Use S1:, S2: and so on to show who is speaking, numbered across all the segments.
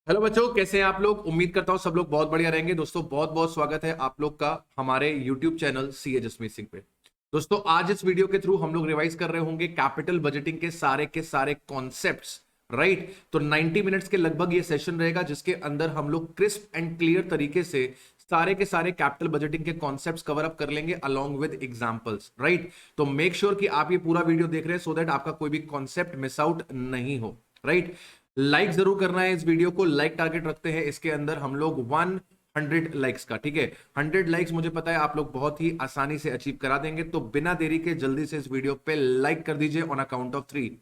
S1: Hello बच्चों, कैसे हैं आप लोग। उम्मीद करता हूं सब लोग बहुत बढ़िया रहेंगे। दोस्तों बहुत बहुत स्वागत है आप लोग का हमारे YouTube channel CA Jasmeet Singh पे। दोस्तों आज इस वीडियो के थ्रू हम लोग रिवाइज कर रहे होंगे कैपिटल बजटिंग के सारे कॉन्सेप्ट्स। राइट, तो 90 मिनट्स के लगभग ये सेशन रहेगा जिसके अंदर हम लोग क्रिस्प एंड क्लियर तरीके से सारे के सारे कैपिटल बजटिंग के कॉन्सेप्ट्स कवर अप कर लेंगे अलोंग विद एग्जांपल्स। राइट, तो मेक श्योर कि आप ये पूरा वीडियो देख रहे हैं सो दैट आपका कोई भी कॉन्सेप्ट मिस आउट नहीं हो। राइट, लाइक जरूर करना है इस वीडियो को। लाइक टारगेट रखते हैं इसके अंदर हम लोग 100 लाइक्स का। ठीक है, 100 लाइक्स मुझे पता है आप लोग बहुत ही आसानी से अचीव करा देंगे, तो बिना देरी के जल्दी से इस वीडियो पे लाइक कर दीजिए ऑन अकाउंट ऑफ 3।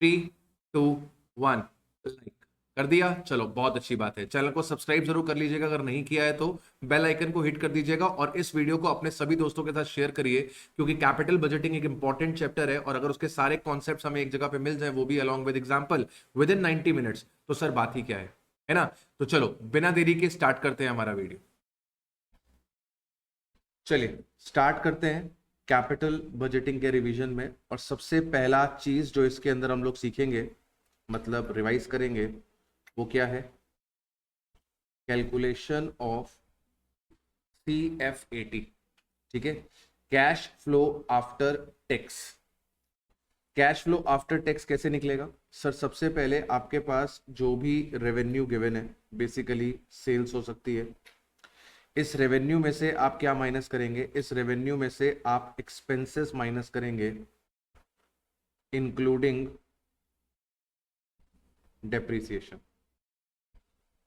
S1: 3, 2, 1, लाइक कर दिया। चलो बहुत अच्छी बात है। चैनल को सब्सक्राइब जरूर कर लीजिएगा, अगर नहीं किया है तो बेल आइकन को हिट कर दीजिएगा और इस वीडियो को अपने सभी दोस्तों के साथ शेयर करिए, क्योंकि कैपिटल बजटिंग एक इंपॉर्टेंट चैप्टर है और अगर उसके सारे कॉन्सेप्ट्स हमें एक जगह पे मिल जाए, वो भी along with example with in 90 minutes, तो सर बात ही क्या है ना। तो चलो बिना देरी के स्टार्ट करते हैं हमारा वीडियो। चलिए स्टार्ट करते हैं कैपिटल बजटिंग के रिवीजन में। और सबसे पहला चीज जो इसके अंदर हम लोग सीखेंगे, मतलब रिवाइज करेंगे, वो क्या है? Calculation of CFAT। ठीक है, cash flow after tax. Cash flow after tax कैसे निकलेगा सर? सबसे पहले आपके पास जो भी रेवेन्यू गिवन है, बेसिकली सेल्स हो सकती है, इस रेवेन्यू में से आप क्या माइनस करेंगे? इस रेवेन्यू में से आप एक्सपेंसेस माइनस करेंगे, इंक्लूडिंग डेप्रिसिएशन।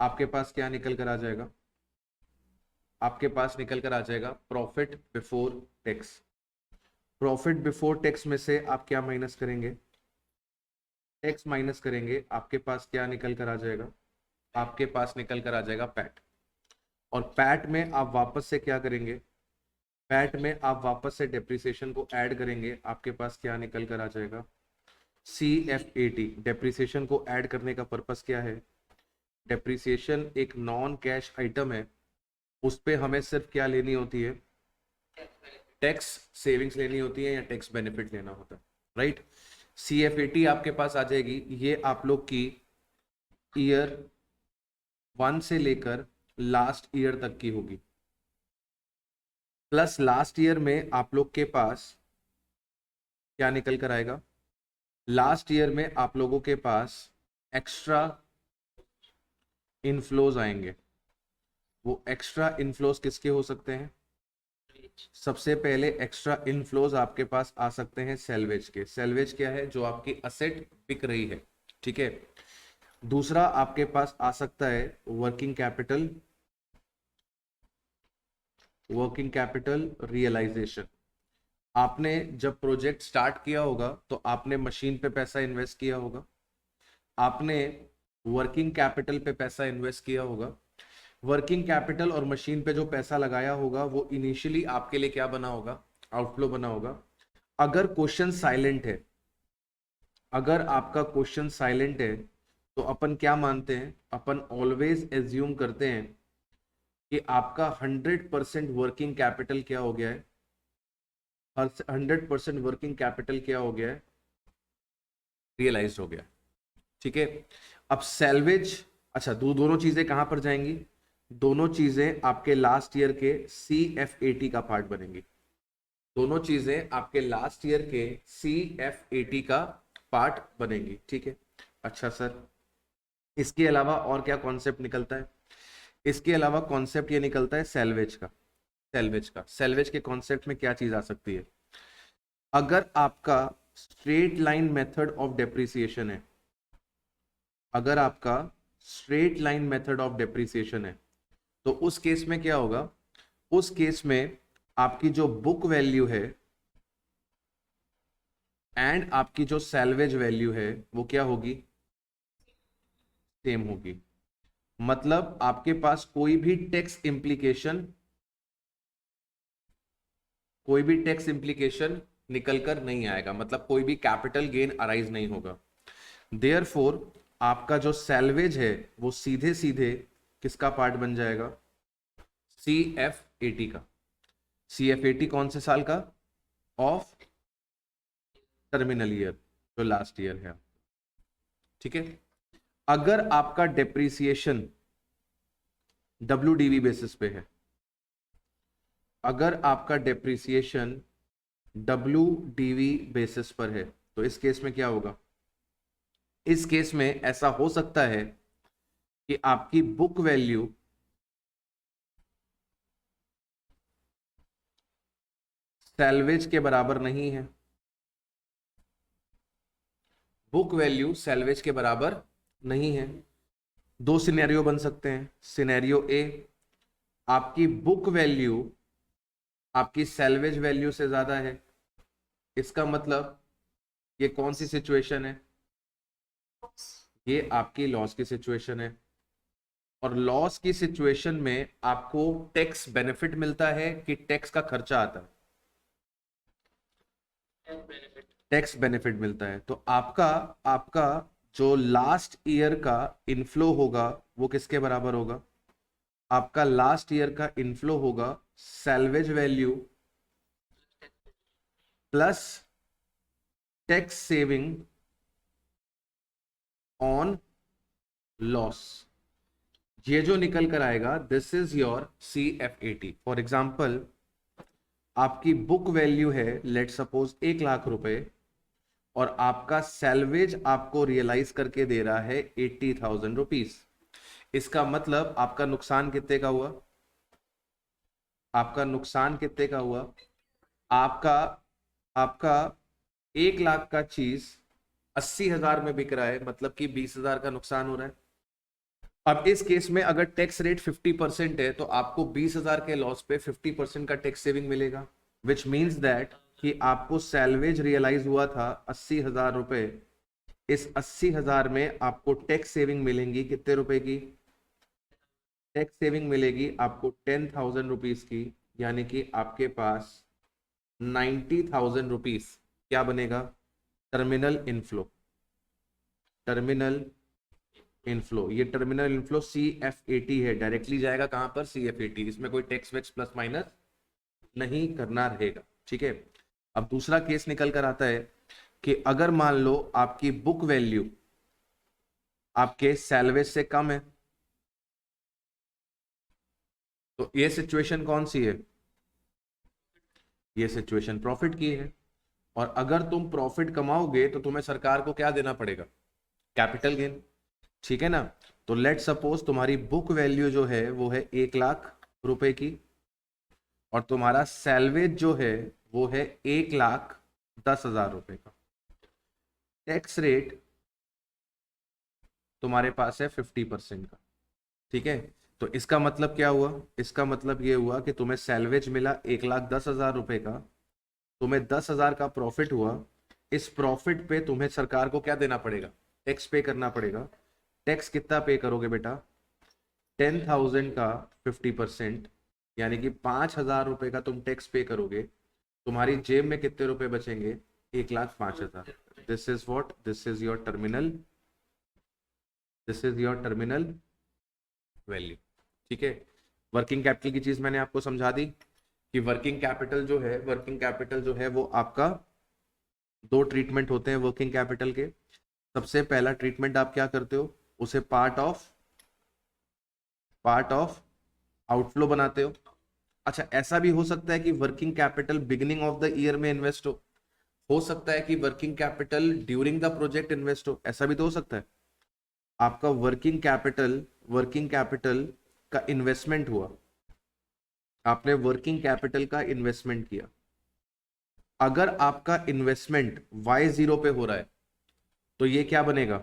S1: आपके पास क्या निकल कर आ जाएगा? आपके पास निकल कर आ जाएगा profit before tax. Profit before tax में से आप क्या माइनस करेंगे? टैक्स माइनस करेंगे। आपके पास क्या निकल कर आ जाएगा? आपके पास निकल कर आ जाएगा पैट। और पैट में आप वापस से क्या करेंगे? पैट में आप वापस से डेप्रिसिएशन को ऐड करेंगे। आपके पास क्या निकल कर आ जाएगा? CFAT। डेप्रिसिएशन को ऐड करने का पर्पस क्या है? डेप्रिसिएशन एक नॉन कैश आइटम है, उस पे हमें सिर्फ क्या लेनी होती है? टैक्स सेविंग्स लेनी होती है या टैक्स बेनिफिट लेना होता है। राइट, CFAT आपके पास आ जाएगी। ये आप लोग की ईयर 1 से लेकर लास्ट ईयर तक की होगी। प्लस लास्ट ईयर में आप लोग के पास क्या निकल कर आएगा? लास्ट ईयर में आप लोगों के पास एक्स्ट्रा इनफ्लोज आएंगे। वो एक्स्ट्रा इनफ्लोज किसके हो सकते हैं? सबसे पहले एक्स्ट्रा इनफ्लोज आपके पास आ सकते हैं सेल्वेज के। सेल्वेज क्या है? जो आपकी असेट बिक रही है। ठीक है, दूसरा आपके पास आ सकता है working capital. Working capital realisation. आपने जब प्रोजेक्ट स्टार्ट किया होगा तो आपने मशीन पे पैसा इन्वेस्ट किया होगा, आपने वर्किंग कैपिटल पे पैसा इन्वेस्ट किया होगा। वर्किंग कैपिटल और मशीन पे जो पैसा लगाया होगा वो इनिशियली आपके लिए क्या बना होगा? आउटफ्लो बना होगा। अगर क्वेश्चन साइलेंट है, अगर आपका क्वेश्चन साइलेंट है, तो अपन क्या मानते हैं? अपन ऑलवेज एज्यूम करते हैं कि आपका 100% वर्किंग कैपिटल क्या हो गया है? 100% वर्किंग कैपिटल क्या हो गया है? रियलाइज हो गया। ठीक है, अब सैल्वेज, अच्छा दोनों चीजें कहां पर जाएंगी? दोनों चीजें आपके लास्ट ईयर के CFAT का पार्ट बनेंगी। दोनों चीजें आपके लास्ट ईयर के CFAT का पार्ट बनेंगी। ठीक है, अच्छा सर इसके अलावा और क्या कॉन्सेप्ट निकलता है? इसके अलावा कॉन्सेप्ट ये निकलता है सैल्वेज का। सैल्वेज के कॉन्सेप्ट में क्या चीज आ सकती है? अगर आपका straight line method of depreciation है, अगर आपका straight line method of depreciation है, तो उस केस में क्या होगा? उस केस में आपकी जो बुक वैल्यू है एंड आपकी जो सैल्वेज वैल्यू है वो क्या होगी? सेम होगी। मतलब आपके पास कोई भी टैक्स इंप्लीकेशन, कोई भी टैक्स इंप्लीकेशन निकल कर नहीं आएगा, मतलब कोई भी कैपिटल गेन अराइज नहीं होगा। देयरफॉर आपका जो सैल्वेज है वो सीधे सीधे किसका पार्ट बन जाएगा? CFAT का। CFAT कौन से साल का? ऑफ टर्मिनल ईयर, जो लास्ट ईयर है। ठीक है, अगर आपका डेप्रीसिएशन WDV बेसिस पे है, अगर आपका डेप्रीसिएशन WDV बेसिस पर है, तो इस केस में क्या होगा? इस केस में ऐसा हो सकता है कि आपकी बुक वैल्यू सैल्वेज के बराबर नहीं है। बुक वैल्यू सैल्वेज के बराबर नहीं है। दो सिनेरियो बन सकते हैं। सिनेरियो ए, आपकी बुक वैल्यू आपकी सैल्वेज वैल्यू से ज्यादा है। इसका मतलब ये कौन सी सिचुएशन है? ये आपकी लॉस की सिचुएशन है। और लॉस की सिचुएशन में आपको टैक्स बेनिफिट मिलता है कि टैक्स का खर्चा आता है? टैक्स बेनिफिट मिलता है। तो आपका आपका जो लास्ट ईयर का इनफ्लो होगा वो किसके बराबर होगा? आपका लास्ट ईयर का इनफ्लो होगा salvage value plus tax saving on loss. ये जो निकल कर आएगा, this is your CFAT। For example, आपकी बुक वैल्यू है लेट सपोज 1 लाख रुपए, और आपका सैल्वेज आपको रियलाइज करके दे रहा है 80,000 रुपीज। इसका मतलब आपका नुकसान कितने का हुआ? आपका नुकसान कितने का हुआ? आपका आपका 1 लाख का चीज 80,000 में बिक रहा है, मतलब कि 20,000 का नुकसान हो रहा है। अब इस केस में अगर टैक्स रेट 50% है तो आपको 20,000 के लॉस पे 50% का टैक्स सेविंग मिलेगा, विच मीन्स दैट कि आपको सैल्वेज रियलाइज हुआ था 80,000 रुपए। इस 80,000 में आपको टैक्स सेविंग मिलेंगी कितने रुपए की? टैक्स सेविंग मिलेगी आपको 10,000 रुपीज की, यानी कि आपके पास 90,000 रुपीज क्या बनेगा? Terminal inflow. टर्मिनल इनफ्लो, ये टर्मिनल इनफ्लो CFAT है, डायरेक्टली जाएगा कहां पर? CFAT। इसमें कोई टैक्स वैक्स प्लस माइनस नहीं करना रहेगा। ठीक है। अब दूसरा केस निकल कर आता है कि अगर मान लो आपकी बुक वैल्यू आपके सैल्वेज से कम है, तो ये सिचुएशन कौन सी है? ये सिचुएशन प्रॉफिट की है। और अगर तुम प्रॉफिट कमाओगे तो तुम्हें सरकार को क्या देना पड़ेगा? Capital gain. ठीक है ना। तो लेट सपोज तुम्हारी बुक वैल्यू जो है वो है 1 लाख रुपए की, और तुम्हारा सैल्वेज जो है वो है 1,10,000 रुपए का। टैक्स रेट तुम्हारे पास है 50% का। ठीक है। तो इसका मतलब क्या हुआ? इसका मतलब ये हुआ कि तुम्हें सैल्वेज मिला 1,10,000 रुपए का, तुम्हें 10,000 का प्रॉफिट हुआ। इस प्रॉफिट पे तुम्हें सरकार को क्या देना पड़ेगा? टैक्स पे करना पड़ेगा। टैक्स कितना पे करोगे बेटा? 10,000 का 50%, यानी कि 5,000 रुपए का तुम टैक्स पे करोगे। तुम्हारी जेब में कितने रुपए बचेंगे? 1,05,000। This is what? This is your terminal, this is your terminal value. ठीक है। वर्किंग कैपिटल की चीज मैंने आपको समझा दी कि वर्किंग कैपिटल जो है, वर्किंग कैपिटल जो है वो आपका दो ट्रीटमेंट होते हैं वर्किंग कैपिटल के। सबसे पहला ट्रीटमेंट आप क्या करते हो? उसे पार्ट ऑफ आउटफ्लो बनाते हो। अच्छा, ऐसा भी हो सकता है कि working capital beginning of the year में इन्वेस्ट हो सकता है कि working capital during the project invest हो, ऐसा भी तो हो सकता है। आपका वर्किंग कैपिटल का इन्वेस्टमेंट हुआ, आपने वर्किंग कैपिटल का इन्वेस्टमेंट किया। अगर आपका इन्वेस्टमेंट Y0 पे हो रहा है तो ये क्या बनेगा?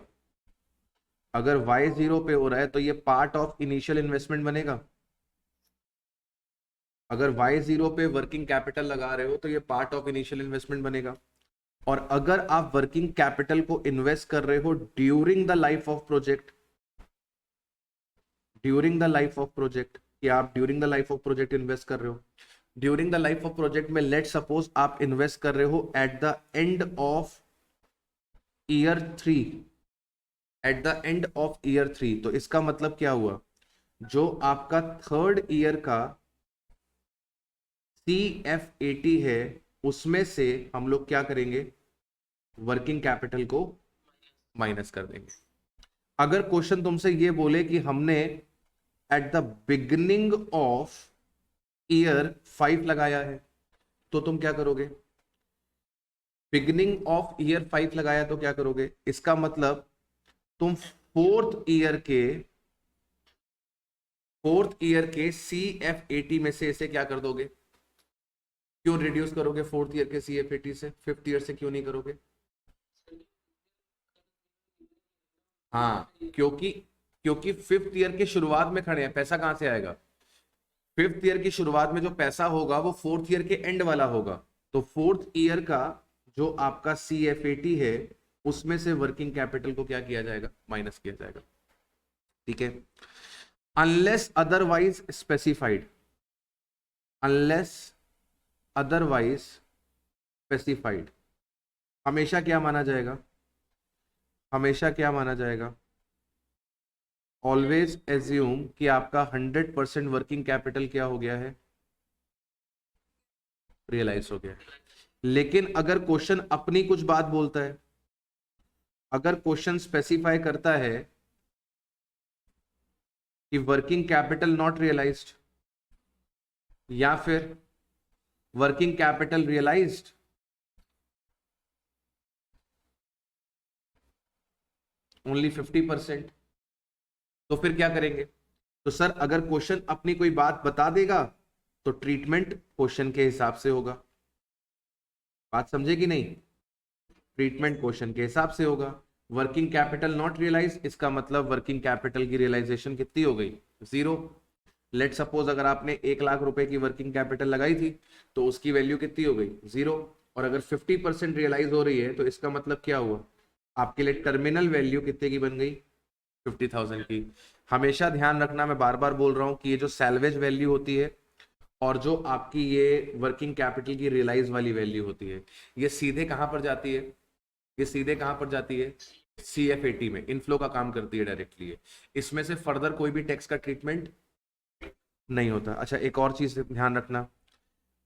S1: अगर Y0 पे हो रहा है तो ये पार्ट ऑफ इनिशियल इन्वेस्टमेंट बनेगा। अगर Y0 पे वर्किंग कैपिटल लगा रहे हो तो ये पार्ट ऑफ इनिशियल इन्वेस्टमेंट बनेगा। और अगर आप वर्किंग कैपिटल को इन्वेस्ट कर रहे हो during the life of project, during the life of project, कि आप during the life of project invest कर रहे हो, during the life of project में लेट सपोज आप इन्वेस्ट कर रहे हो at the end of year 3, at the end of year 3, तो इसका मतलब क्या हुआ? जो आपका थर्ड ईयर का CFAT है उसमें से हम लोग क्या करेंगे? वर्किंग कैपिटल को माइनस कर देंगे। अगर क्वेश्चन तुमसे ये बोले कि हमने at the beginning of year 5 लगाया है, तो तुम क्या करोगे? बिगिनिंग ऑफ ईयर 5 लगाया तो क्या करोगे? इसका मतलब तुम फोर्थ ईयर के CF80 में से इसे क्या कर दोगे? क्यों रिड्यूस करोगे फोर्थ ईयर के CF80 से? फिफ्थ ईयर से क्यों नहीं करोगे? हाँ, क्योंकि क्योंकि फिफ्थ ईयर के शुरुआत में खड़े हैं, पैसा कहां से आएगा? फिफ्थ ईयर की शुरुआत में जो पैसा होगा वो फोर्थ ईयर के एंड वाला होगा। तो फोर्थ ईयर का जो आपका CF80 है, उसमें से वर्किंग कैपिटल को क्या किया जाएगा? माइनस किया जाएगा। ठीक है। Unless otherwise specified, unless otherwise specified, हमेशा क्या माना जाएगा? हमेशा क्या माना जाएगा? ऑलवेज एज्यूम कि आपका 100% वर्किंग कैपिटल क्या हो गया है? रियलाइज हो गया है। लेकिन अगर क्वेश्चन अपनी कुछ बात बोलता है, अगर क्वेश्चन स्पेसिफाई करता है कि वर्किंग कैपिटल नॉट रियलाइज्ड, या फिर वर्किंग कैपिटल रियलाइज्ड, ओनली 50%, तो फिर क्या करेंगे? तो सर अगर क्वेश्चन अपनी कोई बात बता देगा तो ट्रीटमेंट क्वेश्चन के हिसाब से होगा। बात समझे कि नहीं? ट्रीटमेंट क्वेश्चन के हिसाब से होगा। वर्किंग कैपिटल नॉट रियलाइज, इसका मतलब वर्किंग कैपिटल की रियलाइजेशन कितनी हो गई? 0। लेट सपोज अगर आपने 1 लाख रुपए की वर्किंग कैपिटल लगाई थी तो उसकी वैल्यू कितनी हो गई? 0। और अगर 50% रियलाइज हो रही है तो इसका मतलब क्या हुआ? आपके लिए टर्मिनल वैल्यू कितने की बन गई? 50,000 की। हमेशा ध्यान रखना, मैं बार बार बोल रहा हूं कि ये जो सैल्वेज वैल्यू होती है और जो आपकी ये वर्किंग कैपिटल की रियलाइज वाली वैल्यू होती है, ये सीधे कहां पर जाती है? ये सीधे कहां पर जाती है? CF80 में इनफ्लो का काम करती है डायरेक्टली। इसमें से फर्दर कोई भी टैक्स का ट्रीटमेंट नहीं होता। अच्छा, एक और चीज ध्यान रखना,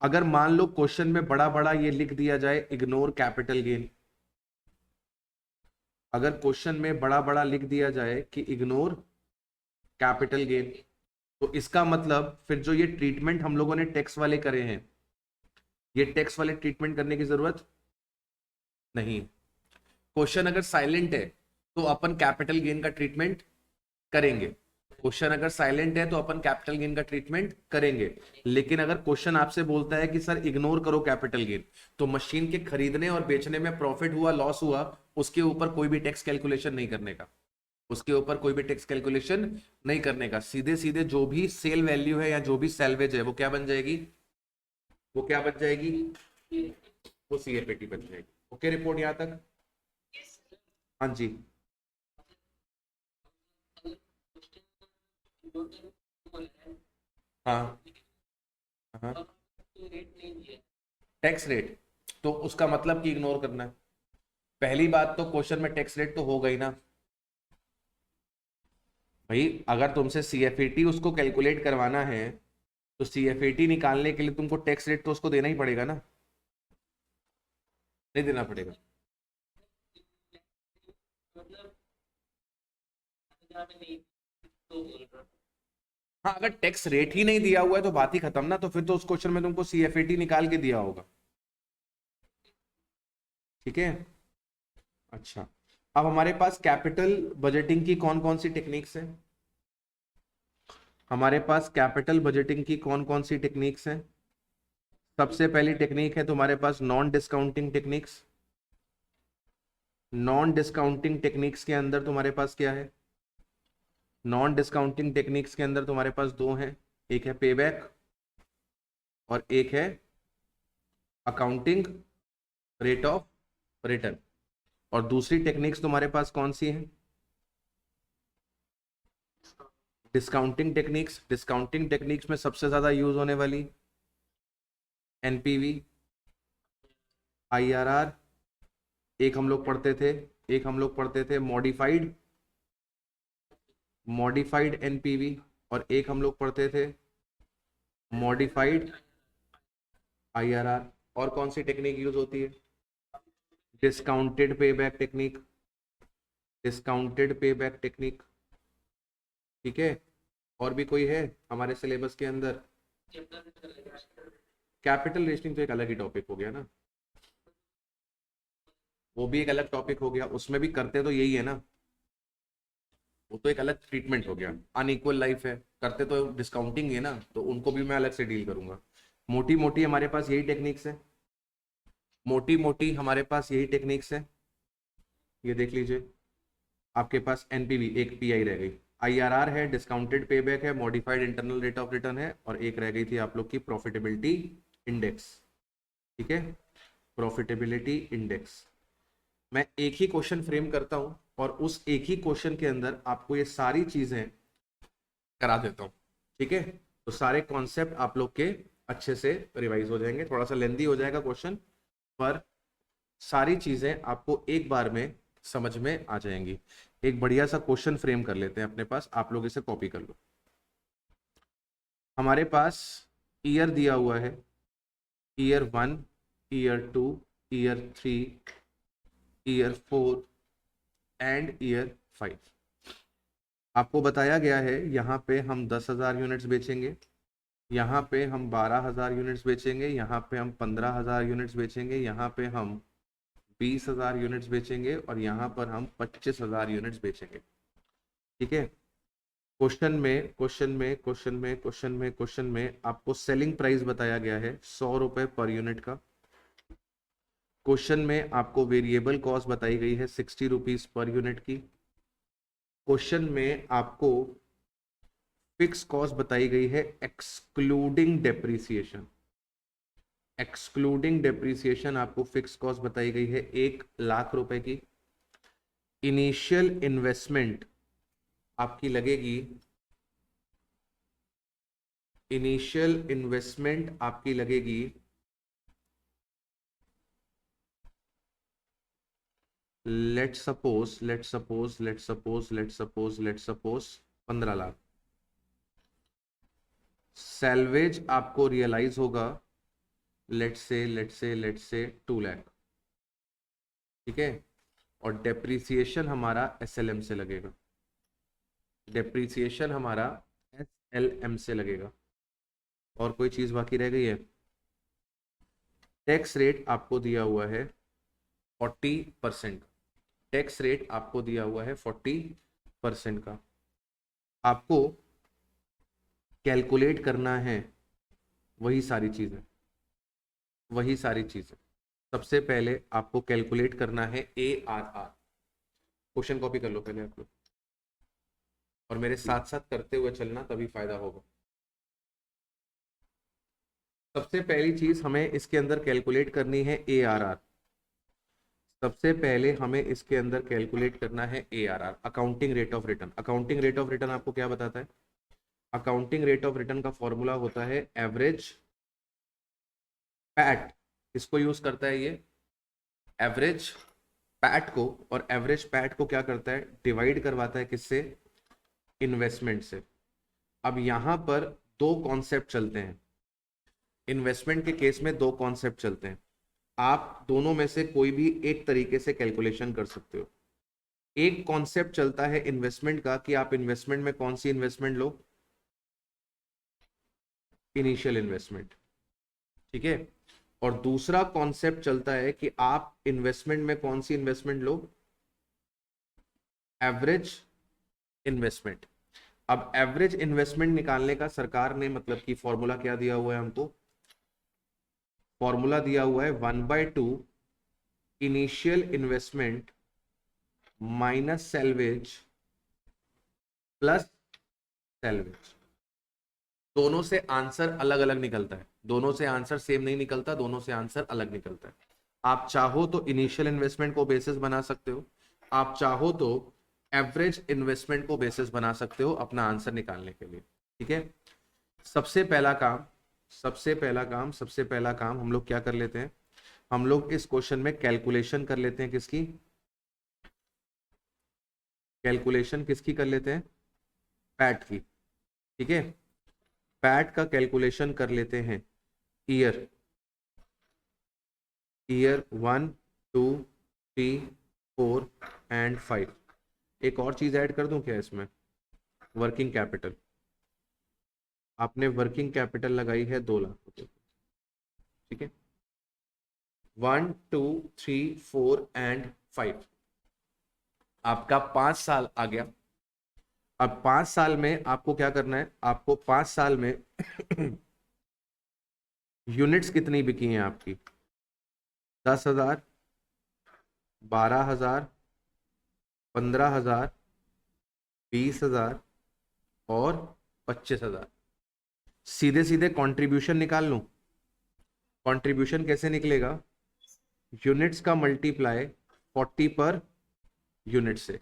S1: अगर मान लो क्वेश्चन में बड़ा बड़ा ये लिख दिया जाए इग्नोर कैपिटल गेन, अगर क्वेश्चन में बड़ा बड़ा लिख दिया जाए कि इग्नोर कैपिटल गेन, तो इसका मतलब फिर जो ये ट्रीटमेंट हम लोगों ने टैक्स वाले करे हैं, ये टैक्स वाले ट्रीटमेंट करने की जरूरत नहीं। क्वेश्चन अगर साइलेंट है तो अपन कैपिटल गेन का ट्रीटमेंट करेंगे। क्वेश्चन अगर साइलेंट है तो अपन कैपिटल गेन का ट्रीटमेंट करेंगे। लेकिन अगर क्वेश्चन आपसे बोलता है कि सर इग्नोर करो कैपिटल गेन, तो मशीन के खरीदने और बेचने में प्रॉफिट हुआ लॉस हुआ, उसके ऊपर कोई भी टैक्स कैलकुलेशन नहीं करने का। उसके ऊपर कोई भी टैक्स कैलकुलेशन नहीं करने का। सीधे सीधे जो भी सेल वैल्यू है या जो भी सैलवेज है वो क्या बन जाएगी? वो क्या बन जाएगी? वो CF80 बन जाएगी। ओके, रिपोर्ट यहां तक? हाँ जी। हाँ हाँ। टैक्स रेट, तो उसका मतलब कि इग्नोर करना है। पहली बात तो क्वेश्चन में टैक्स रेट तो होगा ही ना भाई। अगर तुमसे CF80 उसको कैलकुलेट करवाना है तो CF80 निकालने के लिए तुमको टैक्स रेट तो उसको देना ही पड़ेगा ना? नहीं देना पड़ेगा? हाँ, अगर टैक्स रेट ही नहीं दिया हुआ है तो बात ही खत्म ना। तो फिर तो उस क्वेश्चन में तुमको CF80 निकाल के दिया होगा। ठीक है। अच्छा, अब हमारे पास कैपिटल बजटिंग की कौन कौन सी टेक्निक्स हैं? हमारे पास कैपिटल बजटिंग की कौन कौन सी टेक्निक्स हैं? सबसे पहली टेक्निक है तुम्हारे पास non discounting techniques. Non discounting techniques के अंदर तुम्हारे पास क्या है? नॉन डिस्काउंटिंग टेक्निक्स के अंदर तुम्हारे पास दो हैं, एक है पेबैक और एक है अकाउंटिंग रेट ऑफ रिटर्न। और दूसरी टेक्निक्स तुम्हारे पास कौन सी हैं? Discounting techniques. डिस्काउंटिंग टेक्निक्स में सबसे ज्यादा यूज होने वाली NPV, IRR, एक हम लोग पढ़ते थे, एक हम लोग पढ़ते थे मॉडिफाइड, मॉडिफाइड NPV, और एक हम लोग पढ़ते थे मॉडिफाइड IRR। और कौन सी टेक्निक यूज होती है? Discounted payback technique. Discounted pay back technique, ठीक है। और भी कोई है हमारे सिलेबस के अंदर? कैपिटल रेशनिंग तो एक अलग ही टॉपिक हो गया ना, वो भी एक अलग टॉपिक हो गया, उसमें भी करते तो यही है ना, वो तो एक अलग ट्रीटमेंट हो गया। अनइक्वल लाइफ है, करते तो डिस्काउंटिंग है ना, तो उनको भी मैं अलग से डील करूंगा। मोटी मोटी हमारे पास यही टेक्निक्स है, मोटी मोटी हमारे पास यही टेक्निक्स है। ये देख लीजिए, आपके पास एनपीवी एक पीआई रह गई, आईआरआर है, डिस्काउंटेड पेबैक है, modified internal rate of return है, और एक रह गई थी आप लोग की प्रॉफिटेबिलिटी इंडेक्स, ठीक है, प्रॉफिटेबिलिटी इंडेक्स। मैं एक ही क्वेश्चन फ्रेम करता हूं और उस एक ही क्वेश्चन के अंदर आपको ये सारी चीजें करा देता हूं, ठीक है। तो सारे कॉन्सेप्ट आप लोग के अच्छे से रिवाइज हो जाएंगे, थोड़ा सा लेंदी हो जाएगा क्वेश्चन, पर सारी चीजें आपको एक बार में समझ में आ जाएंगी। एक बढ़िया सा क्वेश्चन फ्रेम कर लेते हैं अपने पास, आप लोग इसे कॉपी कर लो। हमारे पास ईयर दिया हुआ है, year 1, year 2, year 3, year 4 and year 5। आपको बताया गया है यहाँ पे हम 10,000 यूनिट्स बेचेंगे, यहाँ पे हम 12,000 यूनिट्स बेचेंगे, यहाँ पे हम 15,000 यूनिट्स बेचेंगे, यहाँ पे हम 20,000 यूनिट्स बेचेंगे, और यहाँ पर हम 25,000 यूनिट्स बेचेंगे, ठीक है। क्वेश्चन में आपको सेलिंग प्राइस बताया गया है 100 रुपए पर यूनिट का। क्वेश्चन में आपको वेरिएबल कॉस्ट बताई गई है 60 रुपीज पर यूनिट की। क्वेश्चन में आपको फिक्स कॉस्ट बताई गई है एक्सक्लूडिंग डेप्रीसिएशन, एक्सक्लूडिंग डेप्रीसिएशन आपको फिक्स कॉस्ट बताई गई है 1,00,000 रुपए की। इनिशियल इन्वेस्टमेंट आपकी लगेगी, इनिशियल इन्वेस्टमेंट आपकी लगेगी लेट सपोज 15 लाख। सैलवेज आपको रियलाइज होगा लेट से 2 लाख, ठीक है। और डेप्रीसिएशन हमारा एसएलएम से लगेगा, डेप्रीसिएशन हमारा एसएलएम से लगेगा। और कोई चीज बाकी रह गई है? टैक्स रेट आपको दिया हुआ है 40%, टैक्स रेट आपको दिया हुआ है 40% का। आपको कैलकुलेट करना है वही सारी चीजें, वही सारी चीजें। सबसे पहले आपको कैलकुलेट करना है ARR। क्वेश्चन कॉपी कर लो पहले आप लोग, और मेरे साथ साथ करते हुए चलना, तभी फायदा होगा। सबसे पहली चीज हमें इसके अंदर कैलकुलेट करनी है ARR। सबसे पहले हमें इसके अंदर कैलकुलेट करना है ARR, accounting rate of return. Accounting rate of return आपको क्या बताता है? अकाउंटिंग रेट ऑफ रिटर्न का फॉर्मूला होता है एवरेज पैट। किसको यूज करता है ये? एवरेज पैट को। और एवरेज पैट को क्या करता है? डिवाइड करवाता है किससे? इन्वेस्टमेंट से। अब यहां पर दो कॉन्सेप्ट चलते हैं, इन्वेस्टमेंट के केस में दो कॉन्सेप्ट चलते हैं। आप दोनों में से कोई भी एक तरीके से कैलकुलेशन कर सकते हो। एक कॉन्सेप्ट चलता है इन्वेस्टमेंट का कि आप इन्वेस्टमेंट में कौन सी इन्वेस्टमेंट लो? इनिशियल इन्वेस्टमेंट, ठीक है। और दूसरा कॉन्सेप्ट चलता है कि आप इन्वेस्टमेंट में कौन सी इन्वेस्टमेंट लो? Average investment. अब एवरेज इन्वेस्टमेंट निकालने का सरकार ने मतलब कि फॉर्मूला क्या दिया हुआ है हमको? फॉर्मूला दिया हुआ है 1/2 initial investment minus salvage plus salvage. दोनों से आंसर अलग अलग निकलता है, दोनों से आंसर सेम नहीं निकलता, दोनों से आंसर अलग निकलता है। आप चाहो तो इनिशियल इन्वेस्टमेंट को बेसिस बना सकते हो, आप चाहो तो एवरेज इन्वेस्टमेंट को बेसिस बना सकते हो अपना आंसर निकालने के लिए, ठीक है। सबसे पहला काम हम लोग क्या कर लेते हैं? हम लोग इस क्वेश्चन में कैलकुलेशन कर लेते हैं। किसकी कैलकुलेशन? किसकी कर लेते हैं? पैट की, ठीक है। पैट का कैलकुलेशन कर लेते हैं ईयर 1, 2, 3, 4 एंड 5। एक और चीज ऐड कर दूं क्या इसमें, वर्किंग कैपिटल। आपने वर्किंग कैपिटल लगाई है 2 लाख रुपए, ठीक है। 1 2 3 4 एंड 5, आपका 5 साल आ गया। अब 5 साल में आपको क्या करना है, आपको 5 साल में यूनिट्स कितनी बिकी हैं आपकी, 10,000, 12,000, 15,000, 20,000 और 25,000। सीधे सीधे कंट्रीब्यूशन निकाल लूं। कंट्रीब्यूशन कैसे निकलेगा, यूनिट्स का मल्टीप्लाई 40 पर यूनिट से,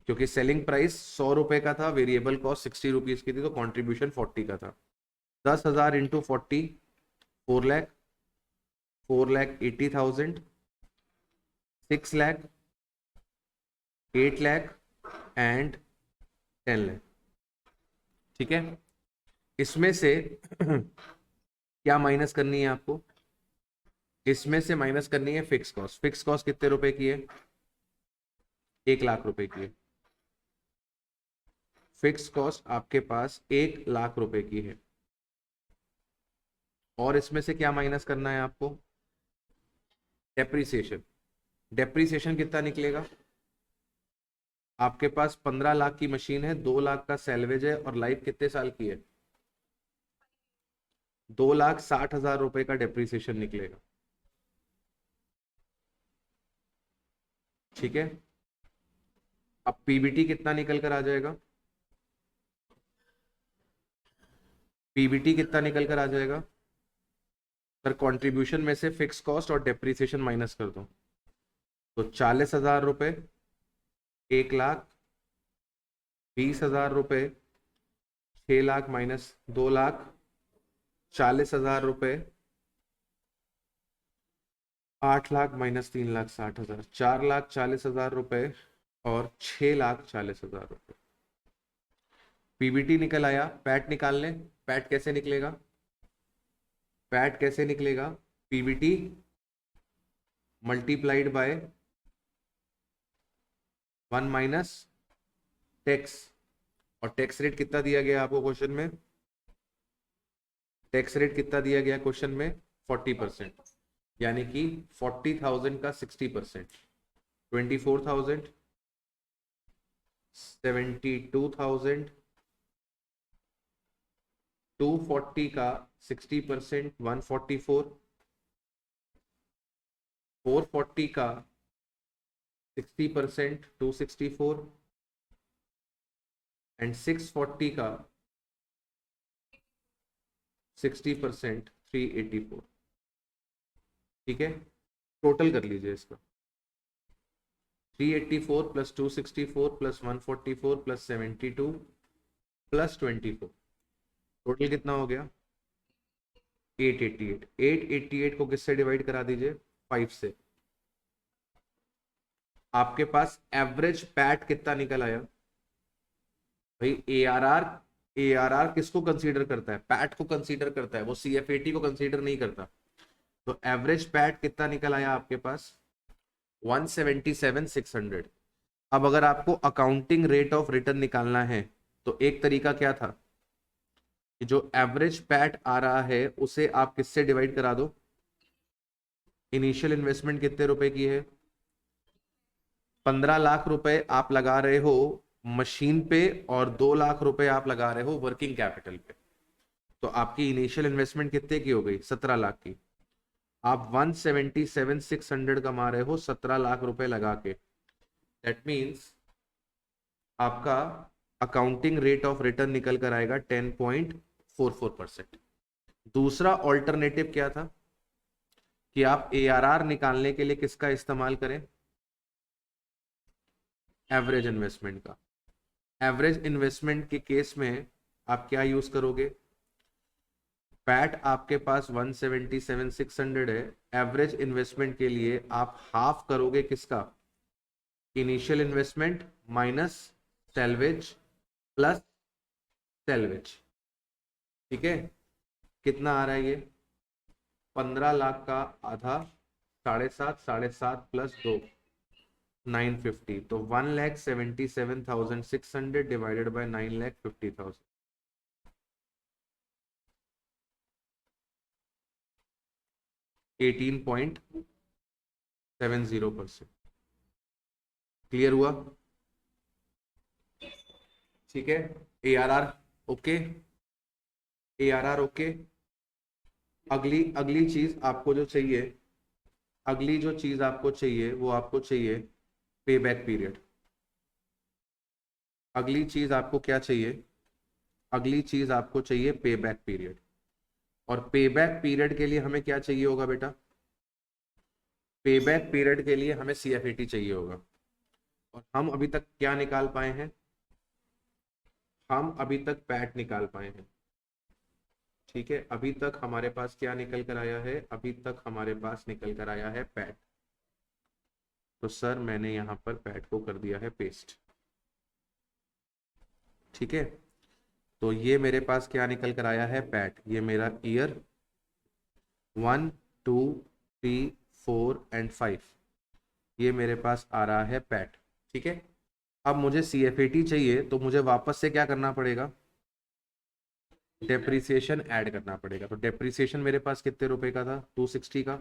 S1: क्योंकि सेलिंग प्राइस 100 रुपए का था, वेरिएबल कॉस्ट 60 रुपीज की थी, तो कंट्रीब्यूशन 40 का था। 10,000 इंटू 40, 4 लाख, 4,80,000, 6 लाख, 8 लाख एंड 10 लाख, ठीक है। इसमें से क्या माइनस करनी है आपको, इसमें से माइनस करनी है फिक्स कॉस्ट। फिक्स कॉस्ट कितने रुपए की है, 1 लाख रुपए की है। फिक्स कॉस्ट आपके पास 1 लाख रुपए की है। और इसमें से क्या माइनस करना है आपको, डेप्रीसिएशन। डेप्रीसिएशन कितना निकलेगा, आपके पास 15 लाख की मशीन है, 2 लाख का सैलवेज है, और लाइफ कितने साल की है, 2,60,000 रुपए का डेप्रीसिएशन निकलेगा, ठीक है। अब पीबीटी कितना निकल कर आ जाएगा, पीबीटी कितना निकल कर आ जाएगा सर, कंट्रीब्यूशन में से फिक्स कॉस्ट और डेप्रीसिएशन माइनस कर दो, तो 40,000 रुपए, 1 लाख, 20,000 रुपए, 6 लाख माइनस 2 लाख, 40,000 रुपए, 8 लाख माइनस 3,60,000, 4,40,000 रुपए और 6,40,000 रुपए। पीबीटी निकल आया। पैट निकाल लें। पैट कैसे निकलेगा, पैट कैसे निकलेगा, PBT multiplied by 1 minus tax, और टैक्स रेट कितना दिया गया आपको क्वेश्चन में, टैक्स रेट कितना दिया गया क्वेश्चन में, 40%, यानी कि 40,000 का 60%, 24,000, 72,000, 240 का 60%, 144, 440 का 60%, 264 एंड 640 का 60%, 384, ठीक है। टोटल कर लीजिए इसका, 384 plus 264 plus 144 plus 72 plus 24, total कितना हो गया, 888। 888 को किससे डिवाइड करा दीजिए, 5 से। आपके पास एवरेज पैट कितना निकल आया भाई, एआरआर किसको कंसीडर करता है, पैट को कंसीडर करता है, वो सीएफएटी को कंसीडर नहीं करता। तो एवरेज पैट कितना निकल आया आपके पास, 177,600। अब अगर आपको अकाउंटिंग रेट ऑफ रिटर्न निकालना है, तो एक तरीका क्या था कि जो एवरेज पैट आ रहा है उसे आप किससे डिवाइड करा दो, इनिशियल इन्वेस्टमेंट कितने रुपए की है, 15 लाख रुपए आप लगा रहे हो मशीन पे, और 2 लाख रुपए आप लगा रहे हो वर्किंग कैपिटल पे, तो आपकी इनिशियल इन्वेस्टमेंट कितने की हो गई, 17 लाख की। आप 177,600 कमा रहे हो 17 लाख रुपए लगा के, दैट मीन्स आपका अकाउंटिंग रेट ऑफ रिटर्न निकल कर आएगा 10.44%। दूसरा ऑल्टरनेटिव क्या था कि आप एआरआर निकालने के लिए किसका इस्तेमाल करें, एवरेज इन्वेस्टमेंट का। एवरेज इन्वेस्टमेंट के केस में आप क्या यूज करोगे, पैट आपके पास 177,600 है, एवरेज इन्वेस्टमेंट के लिए आप हाफ करोगे किसका, initial investment minus salvage plus salvage, ठीक है। कितना आ रहा है ये, 15 लाख का आधा, 7.5, 7.5 प्लस 2, 950, तो 1,77,600 डिवाइडेड बाय 9,50,000, 18.70%। क्लियर हुआ? ठीक है। ARR okay, ARR okay. अगली अगली चीज आपको जो चाहिए, अगली जो चीज आपको चाहिए वो आपको चाहिए पे बैक पीरियड। अगली चीज आपको क्या चाहिए? अगली चीज आपको चाहिए पे बैक पीरियड। और पे बैक पीरियड के लिए हमें क्या चाहिए होगा बेटा? पे बैक पीरियड के लिए हमें CFAT चाहिए होगा। और हम अभी तक क्या निकाल पाए हैं? हम अभी तक पैट निकाल पाए हैं। ठीक है, अभी तक हमारे पास क्या निकल कर आया है? अभी तक हमारे पास निकल कर आया है पैट। तो सर मैंने यहां पर पैट को कर दिया है पेस्ट। ठीक है, तो ये मेरे पास क्या निकल कर आया है? पैट। ये मेरा ईयर 1 2 3 4 एंड 5, ये मेरे पास आ रहा है पैट। ठीक है, अब मुझे CFAT चाहिए, तो मुझे वापस से क्या करना पड़ेगा? डेप्रिसिएशन ऐड करना पड़ेगा। तो डेप्रिसिएशन मेरे पास कितने रुपए का था? 260 का।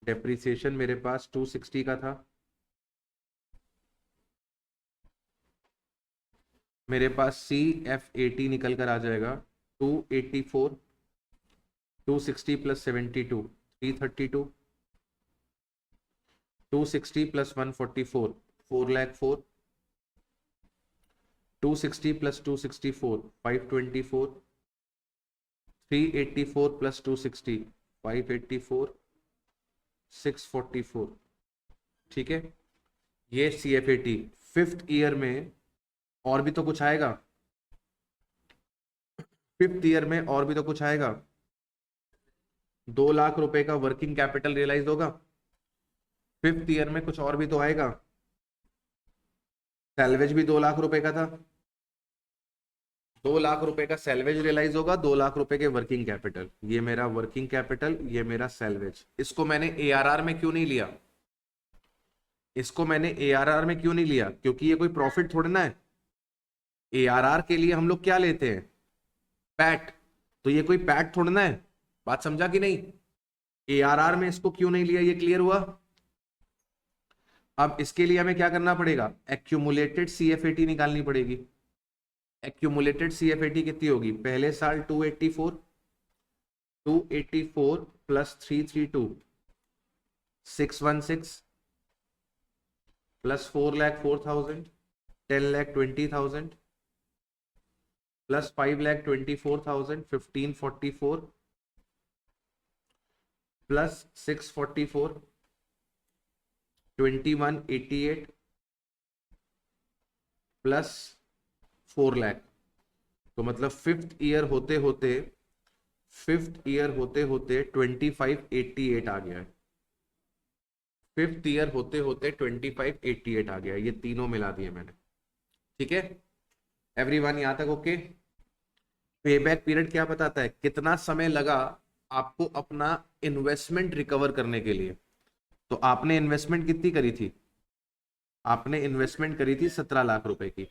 S1: डेप्रिसिएशन मेरे पास 260 का था। मेरे पास CFAT निकल कर आ जाएगा 284, 260 प्लस 72 332, 260 प्लस 144 4,04,000, 260 प्लस 264 524, 384 प्लस 260 584, 644। ठीक है, ये CFAT। फिफ्थ ईयर में और भी तो कुछ आएगा, फिफ्थ ईयर में और भी तो कुछ आएगा। 2 लाख रुपए का वर्किंग कैपिटल रियलाइज होगा। फिफ्थ ईयर में कुछ और भी तो आएगा। सैलवेज भी 2 लाख रुपए का था। 2 लाख रुपए का सैलवेज रियलाइज होगा, 2 लाख रुपए के वर्किंग कैपिटल। ये मेरा वर्किंग कैपिटल, ये मेरा सैलवेज। इसको मैंने ARR में क्यों नहीं लिया? इसको मैंने ARR में क्यों नहीं लिया? क्योंकि ये कोई प्रॉफिट थोड़ा ना है। ARR के लिए हम लोग क्या लेते हैं? पैट। तो ये कोई पैट थोड़ा ना है। बात समझा कि नहीं? ARR में इसको क्यों नहीं लिया, ये क्लियर हुआ? अब इसके लिए हमें क्या करना पड़ेगा? एक्यूमुलेटेड CFAT निकालनी पड़ेगी। एक्यूमुलेटेड CFAT कितनी होगी? पहले साल 284, 284 plus 332 616 plus 4,04,000 10,20,000 plus 5,24,000 1,544 plus 644 2,188 plus 4 lakh. तो मतलब फिफ्थ ईयर होते होते, फिफ्थ ईयर होते होते 2588 आ गया है। फिफ्थ ईयर होते होते 2588 आ गया है। ये तीनों मिला दिए मैंने। ठीक है, एवरीवन यहां तक ओके? पेबैक पीरियड क्या बताता है? कितना समय लगा आपको अपना इन्वेस्टमेंट रिकवर करने के लिए। तो आपने इन्वेस्टमेंट कितनी करी थी? आपने इन्वेस्टमेंट करी थी 17 लाख रुपए की।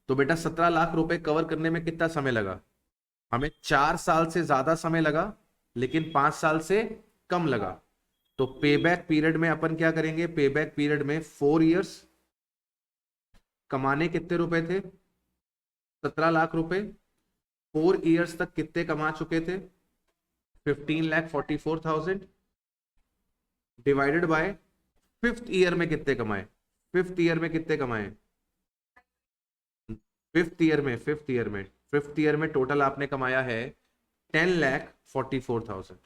S1: तो बेटा 17 लाख रुपए कवर करने में कितना समय लगा? हमें 4 साल से ज्यादा समय लगा, लेकिन 5 साल से कम लगा। तो पेबैक पीरियड में अपन क्या करेंगे? पेबैक पीरियड में 4 इयर्स, कमाने कितने रुपए थे? 17 लाख रुपए। 4 इयर्स तक कितने कमा चुके थे? 15,44,000 डिवाइडेड बाय फिफ्थ ईयर में कितने कमाए? फिफ्थ ईयर में कितने कमाए? फिफ्थ ईयर में टोटल आपने कमाया है 10,44,000।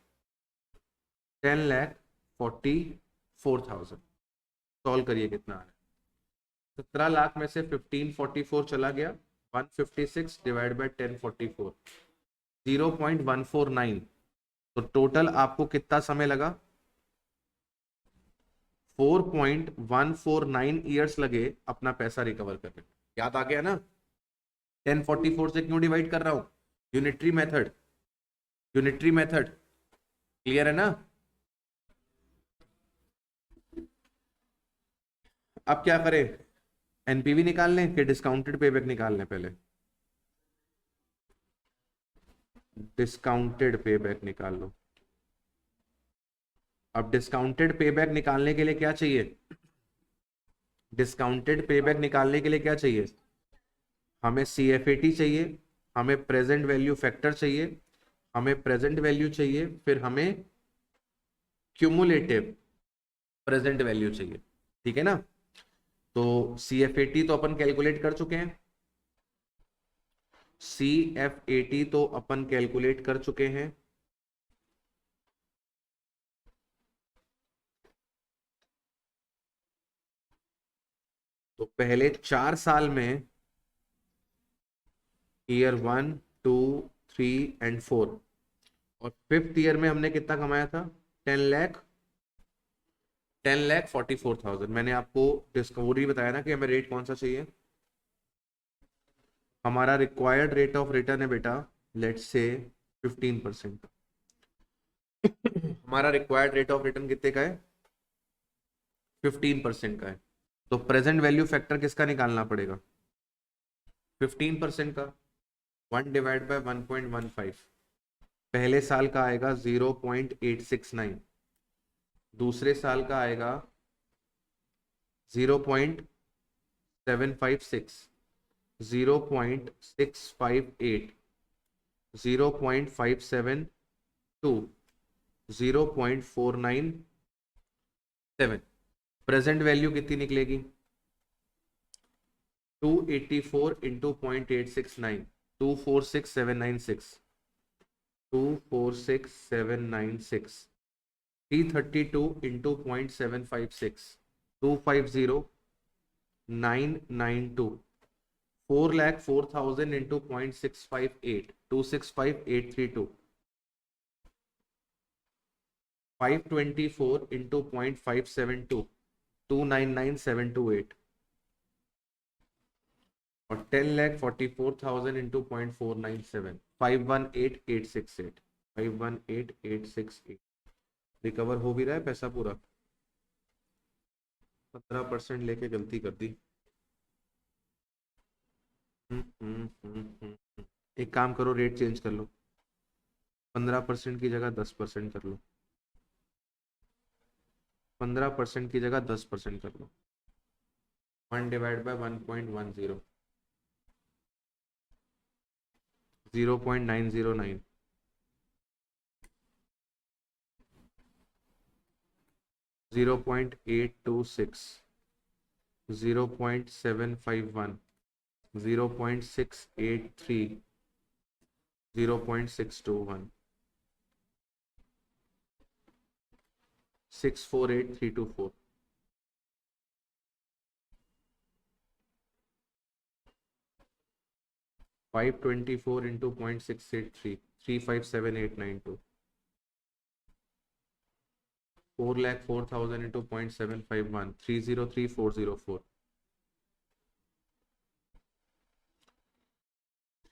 S1: 10,44,000। सॉल्व करिए कितना आ रहा है? 17 लाख में से 1544 चला गया, 156 डिवाइड बाय 1044, 0.149। तो टोटल आपको कितना समय लगा? 4.149 ईयर्स लगे अपना पैसा रिकवर करने। याद आ गया ना? 1044 से क्यों डिवाइड कर रहा हूं? Unitary method, unitary method. Clear है ना? अब क्या करें, एनपीवी निकाल लें कि डिस्काउंटेड पेबैक निकाल लें? पहले डिस्काउंटेड पेबैक निकाल लो। अब डिस्काउंटेड पेबैक निकालने के लिए क्या चाहिए? डिस्काउंटेड पेबैक निकालने के लिए क्या चाहिए? हमें सीएफएटी चाहिए, हमें प्रेजेंट वैल्यू फैक्टर चाहिए, हमें प्रेजेंट वैल्यू चाहिए, फिर हमें क्यूमुलेटिव प्रेजेंट वैल्यू चाहिए। ठीक है ना? तो सीएफएटी तो अपन कैलकुलेट कर चुके हैं, सीएफएटी तो अपन कैलकुलेट कर चुके हैं। तो पहले 4 साल में, ईयर 1, 2, 3 एंड 4, और 5th ईयर में हमने कितना कमाया था? 10 लाख, 10,44,000। मैंने आपको डिस्कवरी बताया ना कि हमें रेट कौन सा चाहिए। हमारा रिक्वायर्ड रेट ऑफ रिटर्न है बेटा, लेट्स से 15%। हमारा रिक्वायर्ड रेट ऑफ रिटर्न कितने का है? 15% का है। तो प्रेजेंट वैल्यू फैक्टर किसका निकालना पड़ेगा? 15% का। 1/1.15। पहले साल का आएगा 0.869, दूसरे साल का आएगा 0.756, 0.658, 0.572, 0.497। प्रेजेंट वैल्यू कितनी निकलेगी? 284 इंटू 0.869, 246,796, 246,796। 332 इंटू 0.756, 250,992। 4,04,000 इंटू 0.658, 265,832। 524 इंटू 0.572, 299,728। और 10,44,000 इंटू 0.497, 518,868, 518,868। रिकवर हो भी रहा है पैसा पूरा? 15% लेके गलती कर दी। एक काम करो, रेट चेंज कर लो, 15% की जगह 10% कर लो, 15% की जगह 10% कर लो। 1/1.10, 0.909, 0.826, 0.751, 0.683, 0.621, 648,324। 524 इंटू 0.683, 357,892। 4,04,000 इंटू 0.751, 303,404।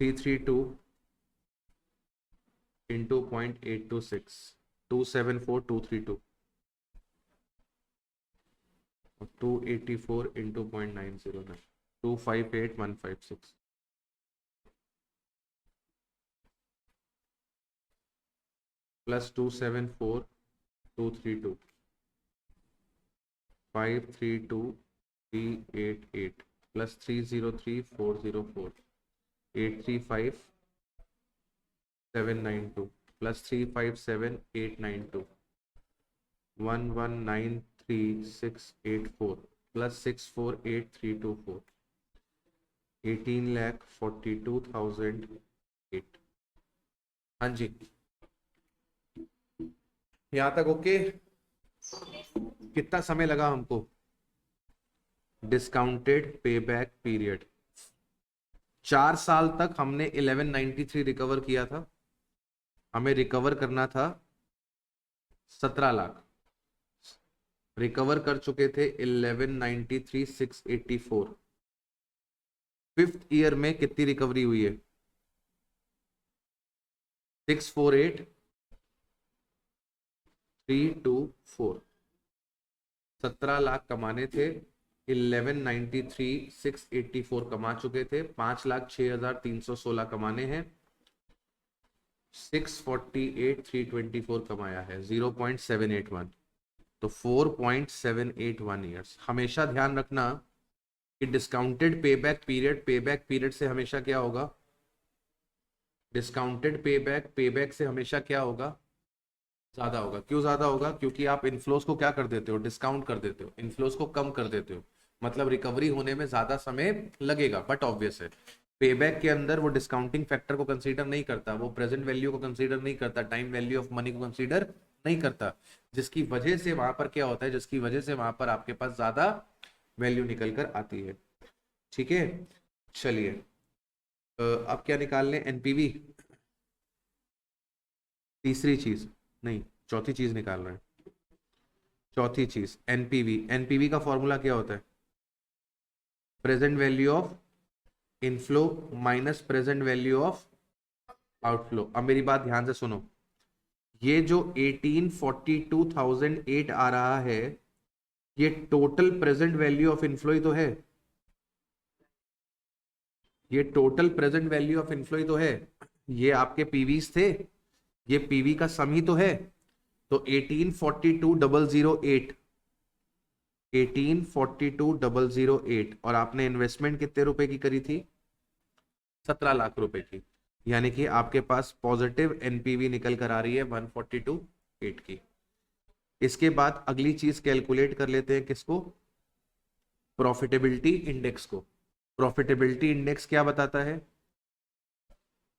S1: 332 इंटू 0.826, 274,232। और 284 into 0.909, 258,156। Plus 274,232, 532,388, plus 303,404, 835,792, plus 357,892, 119,3684, plus 648,324, 18,42,008। हाँ जी, यहाँ तक ओके? कितना समय लगा हमको? डिस्काउंटेड पेबैक पीरियड 4 साल तक हमने 1193 रिकवर किया था। हमें रिकवर करना था 17 लाख। रिकवर कर चुके थे 1193,684। 5th ईयर में कितनी रिकवरी हुई है? 648,324। 17 लाख कमाने थे, 1193 684 कमा चुके थे, 5,06,316 कमाने हैं, 648 324 कमाया है, 0.781, तो 4.781 ईयर्स। हमेशा ध्यान रखना कि डिस्काउंटेड पेबैक पीरियड से हमेशा क्या होगा, डिस्काउंटेड पेबैक से हमेशा क्या होगा, ज्यादा होगा। क्यों ज्यादा होगा? क्योंकि आप इनफ्लोस को क्या कर देते हो, डिस्काउंट कर देते हो, इनफ्लोस को कम कर देते हो, मतलब रिकवरी होने में ज्यादा समय लगेगा। बट ऑब्वियस है पेबैक के अंदर वो डिस्काउंटिंग फैक्टर को कंसीडर नहीं करता, वो प्रेजेंट वैल्यू को कंसीडर नहीं करता, टाइम वैल्यू ऑफ मनी को कंसीडर नहीं करता, जिसकी वजह से वहां पर क्या होता है, जिसकी वजह से वहां पर आपके पास ज्यादा वैल्यू निकल कर आती है। ठीक है, चलिए अब क्या निकाल लें, एनपीवी, तीसरी चीज नहीं, चौथी चीज निकाल रहे हैं। चौथी चीज एनपीवी। एनपीवी का फॉर्मूला क्या होता है, present value of inflow minus present value of outflow. अब मेरी बात ध्यान से सुनो, ये जो 1842,008 आ रहा है, ये total present value of inflow ही तो है, ये total present value of inflow ही तो है। ये आपके पीवीज थे, ये पीवी का सम ही तो है। तो 1842,008, 1842,008, और आपने इन्वेस्टमेंट कितने रुपए की करी थी, 17 लाख रुपए की, यानी कि आपके पास पॉजिटिव एनपीवी निकल कर आ रही है 142,8 की। इसके बाद अगली चीज कैलकुलेट कर लेते हैं, किसको, प्रॉफिटेबिलिटी इंडेक्स को। प्रॉफिटेबिलिटी इंडेक्स क्या बताता है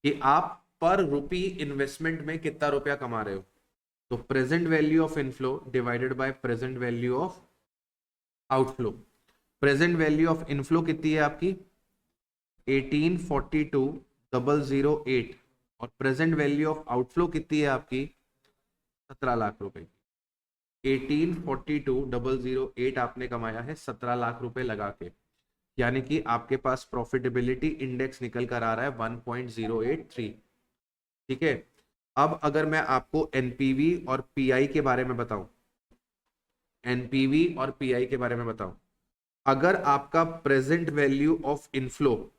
S1: कि आप पर रुपी इन्वेस्टमेंट में कितना रुपया कमा रहे हो। तो present value of inflow divided by present value of outflow. Present value of inflow कितनी है आपकी 1842,008, और प्रेजेंट वैल्यू ऑफ आउटफ्लो कितनी है आपकी 17 लाख रुपए की। 1842,008 आपने कमाया है 17 लाख रुपए लगा के, यानी कि आपके पास प्रॉफिटेबिलिटी इंडेक्स निकल कर आ रहा है 1.083। ठीक है, अब अगर मैं आपको एनपीवी और पीआई के बारे में बताऊं, एनपीवी और पीआई के बारे में बताऊं, अगर आपका प्रेजेंट वैल्यू ऑफ इनफ्लो,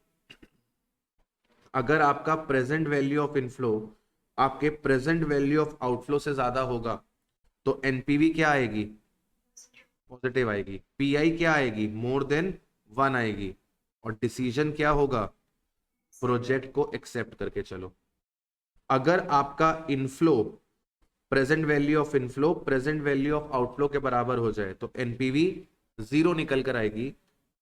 S1: अगर आपका प्रेजेंट वैल्यू ऑफ इनफ्लो आपके प्रेजेंट वैल्यू ऑफ आउटफ्लो से ज्यादा होगा, तो एनपीवी क्या आएगी, पॉजिटिव आएगी। पीआई क्या आएगी, मोर देन 1 आएगी। और डिसीजन क्या होगा, प्रोजेक्ट को एक्सेप्ट करके चलो। अगर आपका inflow, present value of inflow present value of outflow के बराबर हो जाए, तो एनपीवी 0 निकल कर आएगी,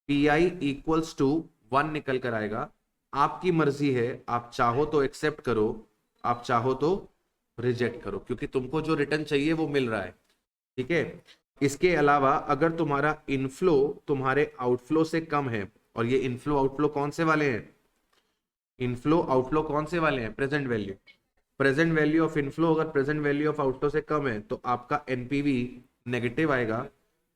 S1: पीआई इक्वल्स टू 1 निकल कर आएगा। आपकी मर्जी है, आप चाहो तो एक्सेप्ट करो, आप चाहो तो रिजेक्ट करो, क्योंकि तुमको जो रिटर्न चाहिए वो मिल रहा है। ठीक है, इसके अलावा अगर तुम्हारा इनफ्लो तुम्हारे आउटफ्लो से कम है, और ये इनफ्लो आउटफ्लो कौन से वाले हैं, इनफ्लो आउटफ्लो कौन से वाले हैं, present value, present value of inflow अगर प्रेजेंट वैल्यू ऑफ आउटफ्लो से कम है, तो आपका एनपीवी नेगेटिव आएगा,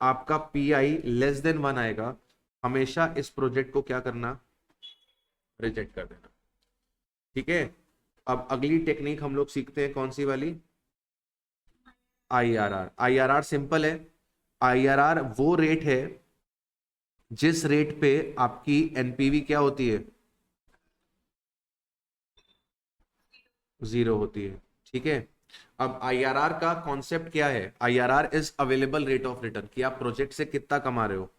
S1: आपका पीआई लेस देन 1 आएगा। हमेशा इस प्रोजेक्ट को क्या करना, रिजेक्ट कर देना। ठीक है, अब अगली टेक्निक हम लोग सीखते हैं, कौन सी वाली, आईआरआर। आईआरआर सिंपल है, आईआरआर वो रेट है जिस रेट पे आपकी एनपीवी क्या होती है, 0 होती है। ठीक है, अब आईआरआर का कॉन्सेप्ट क्या है, IRR is available rate of return, कि आप प्रोजेक्ट से कितना कमा रहे हो।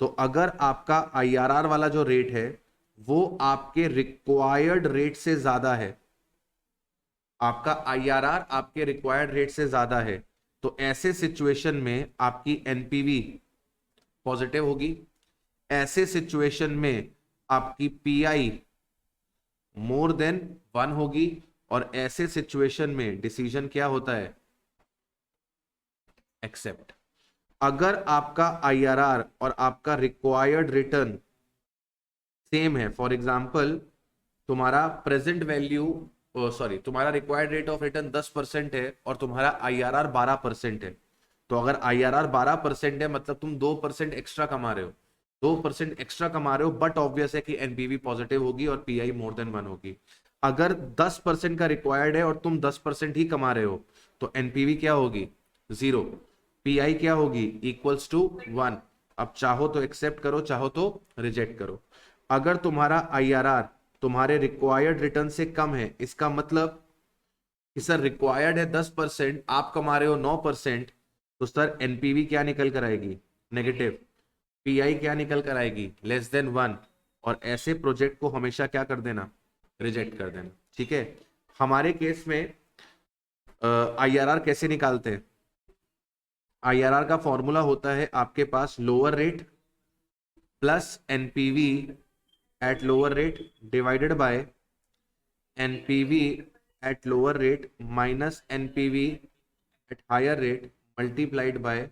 S1: तो अगर आपका आईआरआर वाला जो रेट है वो आपके रिक्वायर्ड रेट से ज्यादा है, आपका आईआरआर आपके रिक्वायर्ड रेट से ज्यादा है, तो ऐसे सिचुएशन में आपकी एनपीवी पॉजिटिव होगी। ऐसे सिचुएशन में आपकी पीआई मोर देन 1 होगी, और ऐसे सिचुएशन में डिसीजन क्या होता है, एक्सेप्ट। अगर आपका आईआरआर और आपका रिक्वायर्ड रिटर्न सेम है, फॉर एग्जांपल तुम्हारा प्रेजेंट वैल्यू सॉरी तुम्हारा रिक्वायर्ड रेट ऑफ रिटर्न 10% है और तुम्हारा आईआरआर 12% है, तो अगर आईआरआर 12% है मतलब तुम 2% एक्स्ट्रा कमा रहे हो, 2% एक्स्ट्रा कमा रहे हो, बट ऑब्वियस है कि एनपीवी पॉजिटिव होगी और पीआई मोर देन 1 होगी। अगर 10% का रिक्वायर्ड है और तुम 10% ही कमा रहे हो, तो एनपीवी क्या होगी, 0, पीआई क्या होगी, इक्वल्स टू 1। अब चाहो तो एक्सेप्ट करो, चाहो तो रिजेक्ट करो। अगर तुम्हारा आईआरआर तुम्हारे रिक्वायर्ड रिटर्न से कम है, इसका मतलब कि सर रिक्वायर्ड है 10%, आप कमा रहे हो 9%, तो सर एनपीवी क्या निकल कर आएगी? नेगेटिव। पीआई क्या निकल कर आएगी? <1। और ऐसे प्रोजेक्ट को हमेशा क्या कर देना? रिजेक्ट कर देना। ठीक है। हमारे केस में आईआरआर कैसे निकालते हैं? आईआरआर का फॉर्मूला होता है आपके पास lower rate plus NPV at lower rate divided by NPV at lower rate minus NPV at higher rate multiplied by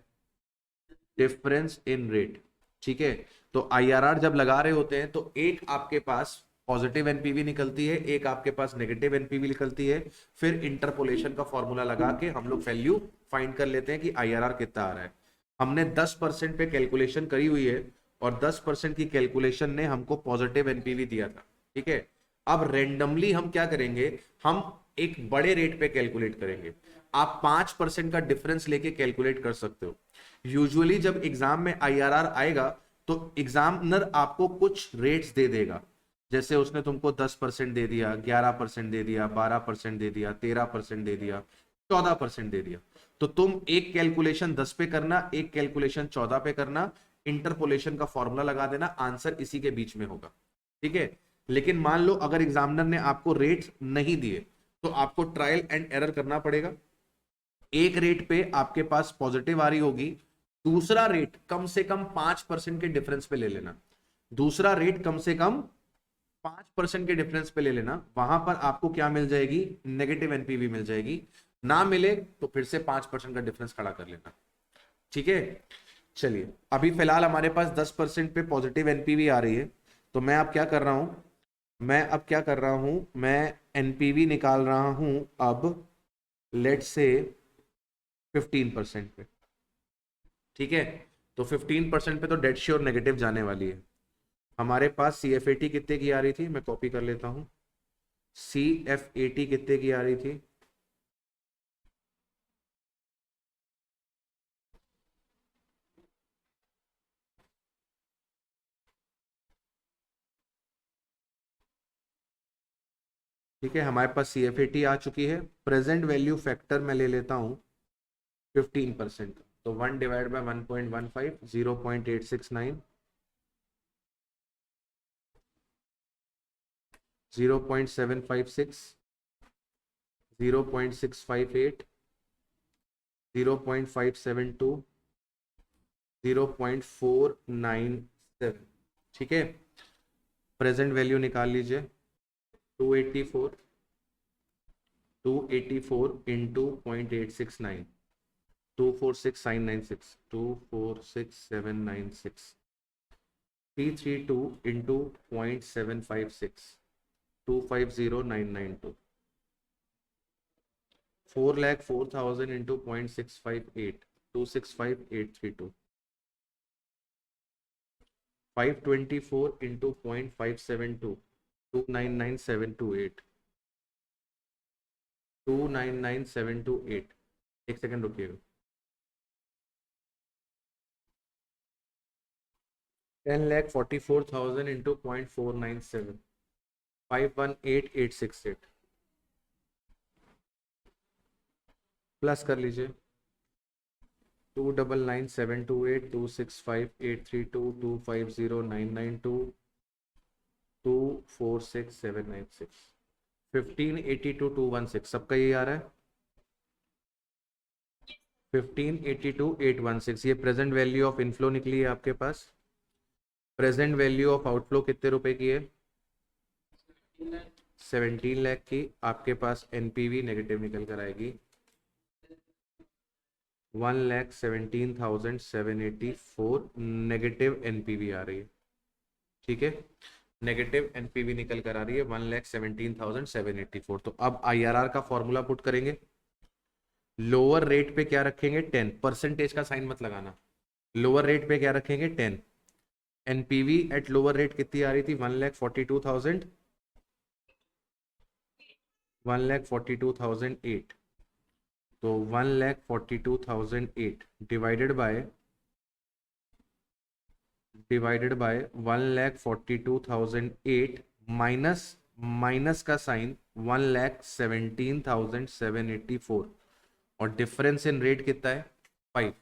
S1: difference in rate. ठीक है। तो आईआरआर जब लगा रहे होते हैं तो एक आपके पास पॉजिटिव एनपीवी निकलती है, एक आपके पास नेगेटिव एनपीवी निकलती है। फिर इंटरपोलेशन का फॉर्मूला लगा के हम लोग वैल्यू फाइंड कर लेते हैं कि आईआरआर कितना आ रहा है। हमने 10% पे कैलकुलेशन करी हुई है और 10% की कैलकुलेशन ने हमको पॉजिटिव एनपीवी दिया था। ठीक है। अब रेंडमली हम क्या करेंगे, हम एक बड़े रेट पे कैलकुलेट करेंगे। आप 5% का डिफरेंस लेके कैलकुलेट कर सकते हो। यूजुअली जब एग्जाम में आईआरआर आएगा तो एग्जामिनर आपको कुछ रेट्स दे देगा। जैसे उसने तुमको 10% दे दिया, 11% दे दिया, 12% दे दिया, 13% दे दिया, 14% दे दिया। तो तुम एक कैलकुलेशन 10 पे करना, एक कैलकुलेशन 14 पे करना, इंटरपोलेशन का फॉर्मूला लगा देना, आंसर इसी के बीच में होगा। ठीक है। लेकिन मान लो अगर एग्जामिनर ने आपको रेट्स नहीं दिए तो आपको ट्रायल एंड एरर करना पड़ेगा। एक रेट पे आपके पास पॉजिटिव आ रही होगी, दूसरा रेट कम से कम 5% के डिफरेंस पे ले लेना। दूसरा रेट कम से कम 5% के डिफरेंस पे ले लेना। वहां पर आपको क्या मिल जाएगी? नेगेटिव एनपीवी मिल जाएगी। ना मिले तो फिर से 5% का डिफरेंस खड़ा कर लेना। ठीक है। चलिए, अभी फिलहाल हमारे पास 10% पे पॉजिटिव एनपीवी आ रही है, तो मैं अब क्या कर रहा हूं, मैं एनपीवी निकाल रहा हूं अब लेट से 15% पे। ठीक है। तो 15% पे तो डेड श्योर नेगेटिव जाने वाली है। हमारे पास सीएफएटी कितने की आ रही थी, मैं कॉपी कर लेता हूं। सीएफएटी कितने की आ रही थी? ठीक है, हमारे पास सीएफएटी आ चुकी है। प्रेजेंट वैल्यू फैक्टर मैं ले लेता हूं 15%। तो 1 डिवाइड बाय 1.15 0.869 0.756 0.658 0.572 0.497। ठीक है। प्रेजेंट वैल्यू निकाल लीजिए। 284 इंटू 0.869 246796 246796 332 इंटू 0.756 250992 4,04,000 इंटू 0.658 265832 524 इंटू 0.572 299728 299728। एक सेकंड रुकिएगा। 10,44,000 इंटू 0.497 518868 प्लस कर लीजिए। 299,728 265,832 250,992 246,796 1582,216 सबका ये आ रहा है। 1582,816 ये प्रेजेंट वैल्यू ऑफ इनफ्लो निकली है आपके पास। प्रेजेंट वैल्यू ऑफ आउटफ्लो कितने रुपए की है? 17 लाख की। आपके पास एनपीवी नेगेटिव निकल कर आएगी 1,17,784 नेगेटिव एनपीवी आ रही है। ठीक है। नेगेटिव एनपीवी निकल कर आ रही है 1,17,784। तो अब आईआरआर का फॉर्मूला पुट करेंगे। लोअर रेट पे क्या रखेंगे? 10। परसेंटेज का साइन मत लगाना। लोअर रेट पे क्या रखेंगे? 10। एनपीवी एट लोअर रेट कितनी आ रही थी? 1,42,000 1,42,008। तो 1,42,008 divided by divided by 1,42,008 minus minus का साइन 1,17,784 और डिफरेंस इन रेट कितना है 5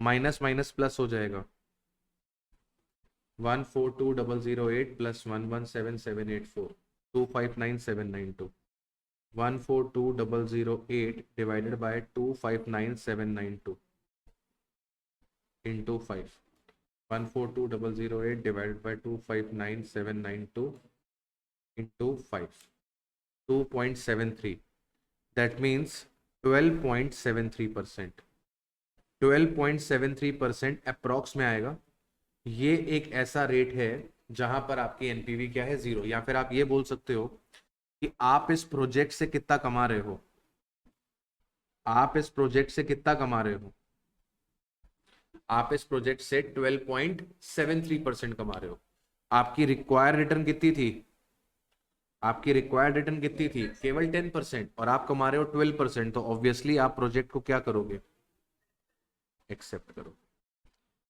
S1: माइनस माइनस प्लस हो जाएगा 142,008 plus 117,784 259,792 142,008 divided by 259,792 into 5 142,008 divided by 259,792 into 5 2.73 that means 12.73% 12.73% approx में आएगा। ये एक ऐसा रेट है जहां पर आपकी एनपीवी क्या है 0, या फिर आप ये बोल सकते हो कि आप इस प्रोजेक्ट से कितना कमा रहे हो, आप इस प्रोजेक्ट से कितना कमा रहे हो, आप इस प्रोजेक्ट से 12.73% कमा रहे हो। आपकी रिक्वायर्ड रिटर्न कितनी थी, आपकी रिक्वायर्ड रिटर्न कितनी थी केवल 10% और आप कमा रहे हो 12%, तो ऑब्वियसली आप प्रोजेक्ट को क्या करोगे, एक्सेप्ट करोगे।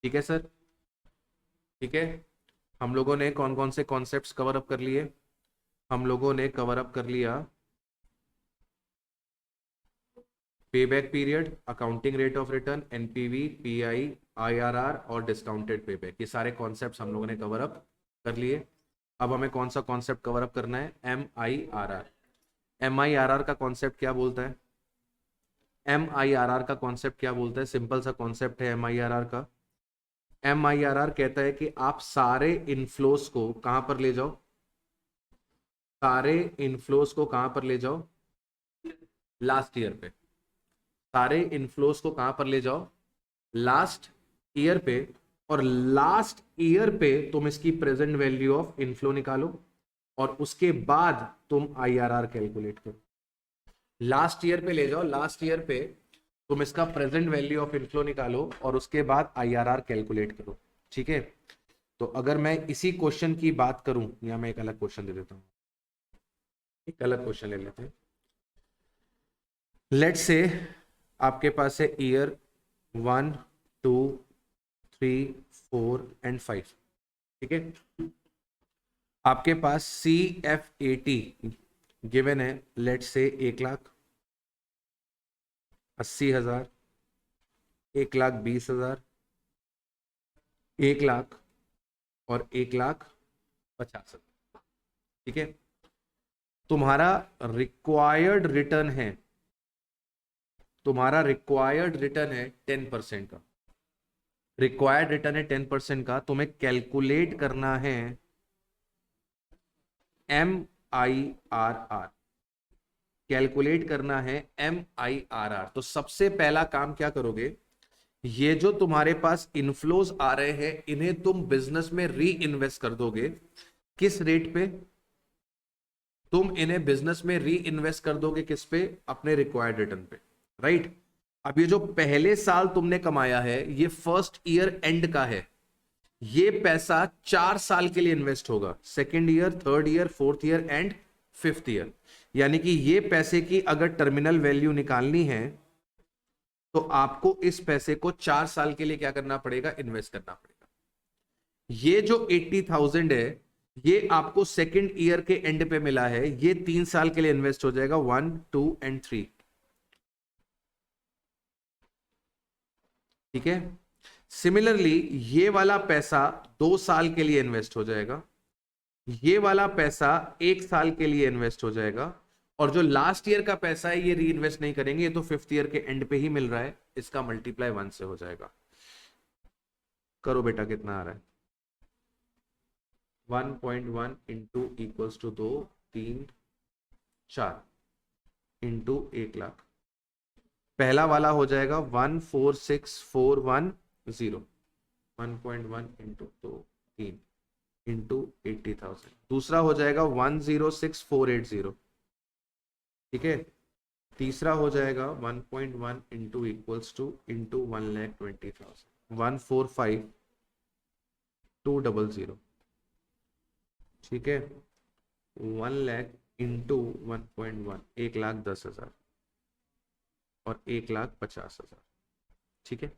S1: ठीक है सर, ठीक है। हम लोगों ने कौन कौन से कॉन्सेप्ट्स कवर अप कर लिए, हम लोगों ने कवर अप कर लिया payback period, accounting rate of return, NPV, pi, IRR और डिस्काउंटेड पेबैक। ये सारे कॉन्सेप्ट्स हम लोगों ने कवर अप कर लिए। अब हमें कौन सा कॉन्सेप्ट कवर अप करना है, एमआईआरआर। एमआईआरआर का कॉन्सेप्ट क्या बोलता है, एमआईआरआर का कॉन्सेप्ट क्या बोलता है, सिंपल सा कॉन्सेप्ट है एमआईआरआर का। एमआईआरआर कहता है कि आप सारे इनफ्लोस को कहां पर ले जाओ, सारे इनफ्लोस को कहां पर ले जाओ, लास्ट ईयर पे। सारे इनफ्लोस को कहां पर ले जाओ, लास्ट ईयर पे, और लास्ट ईयर पे तुम इसकी प्रेजेंट वैल्यू ऑफ इनफ्लो निकालो और उसके बाद तुम आईआरआर कैलकुलेट करो। लास्ट ईयर पे ले जाओ, लास्ट ईयर पे तुम इसका प्रेजेंट वैल्यू ऑफ इनफ्लो निकालो और उसके बाद आईआरआर कैलकुलेट करो। ठीक है, तो अगर मैं इसी क्वेश्चन की बात करूं, या मैं एक अलग क्वेश्चन दे देता हूं, एक अलग क्वेश्चन ले लेते हैं। लेट्स से आपके पास है ईयर 1 2 3 4 एंड 5। ठीक है, आपके पास CFAT गिवन है, लेट्स से 1,80,000, 1,20,000, 1,00,000 और 1,50,000। ठीक है, तुम्हारा रिक्वायर्ड रिटर्न है, तुम्हारा रिक्वायर्ड रिटर्न है 10% का, रिक्वायर्ड रिटर्न है 10% का। तुम्हें कैलकुलेट करना है MIRR, कैलकुलेट करना है MIRR। तो सबसे पहला काम क्या करोगे, ये जो तुम्हारे पास इनफ्लोज आ रहे हैं इन्हें तुम बिजनेस में री इन्वेस्ट कर दोगे। किस रेट पे, तुम इन्हें बिजनेस में री इन्वेस्ट कर दोगे, किस पे, अपने रिक्वायर्ड रिटर्न पे, राइट। अब ये जो पहले साल तुमने कमाया है ये फर्स्ट ईयर एंड का है, ये पैसा 4 साल के लिए इन्वेस्ट होगा, second year, third year, fourth year and fifth year. यानी कि ये पैसे की अगर टर्मिनल वैल्यू निकालनी है तो आपको इस पैसे को 4 साल के लिए क्या करना पड़ेगा, इन्वेस्ट करना पड़ेगा। ये जो 80,000 है ये आपको सेकेंड ईयर के एंड पे मिला है, ये 3 साल के लिए इन्वेस्ट हो जाएगा, 1 2 एंड 3। ठीक है, सिमिलरली ये वाला पैसा 2 साल के लिए इन्वेस्ट हो जाएगा, ये वाला पैसा 1 साल के लिए इन्वेस्ट हो जाएगा, और जो लास्ट ईयर का पैसा है ये री इन्वेस्ट नहीं करेंगे, ये तो फिफ्थ ईयर के एंड पे ही मिल रहा है, इसका मल्टीप्लाई 1 से हो जाएगा। करो बेटा, कितना आ रहा है, 1.1 इंटू इक्वल्स टू 2 3 4 इंटू 1,00,000। पहला वाला हो जाएगा 146,410, 1.1 इंटू 2 3 इंटू 80,000। दूसरा हो जाएगा 106,480। ठीक है, तीसरा हो जाएगा 1.1 इंटू इक्वल्स टू इंटू 1,20,000, 145,200। ठीक है, 1,00,000 इंटू 1.1, 1,10,000 और 1,50,000। ठीक है,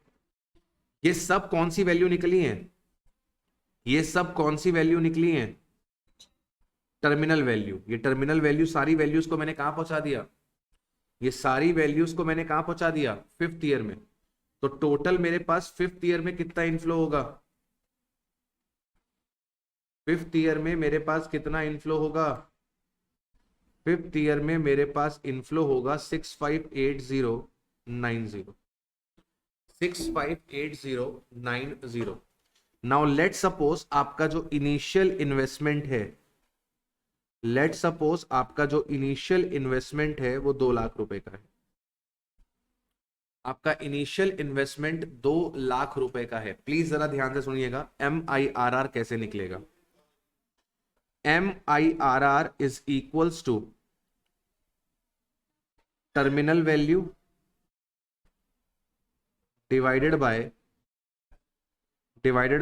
S1: ये सब कौन सी वैल्यू निकली है, ये सब कौन सी वैल्यू निकली है? Terminal value. ये टर्मिनल वैल्यू सारी वैल्यूज को मैंने कहां पहुंचा दिया? ये सारी वैल्यूज को मैंने कहां पहुंचा दिया? फिफ्थ ईयर में। तो टोटल मेरे पास फिफ्थ ईयर में कितना इनफ्लो होगा? फिफ्थ ईयर में मेरे पास कितना इनफ्लो होगा? फिफ्थ ईयर में मेरे पास इनफ्लो होगा 658090। 658090। नाउ लेट सपोज आपका जो इनिशियल इन्वेस्टमेंट है, लेट सपोज आपका जो इनिशियल इन्वेस्टमेंट है वो 2 लाख रुपए का है। आपका इनिशियल इन्वेस्टमेंट 2 लाख रुपए का है। प्लीज जरा ध्यान से सुनिएगा, MIRR कैसे निकलेगा? MIRR is equals to terminal value divided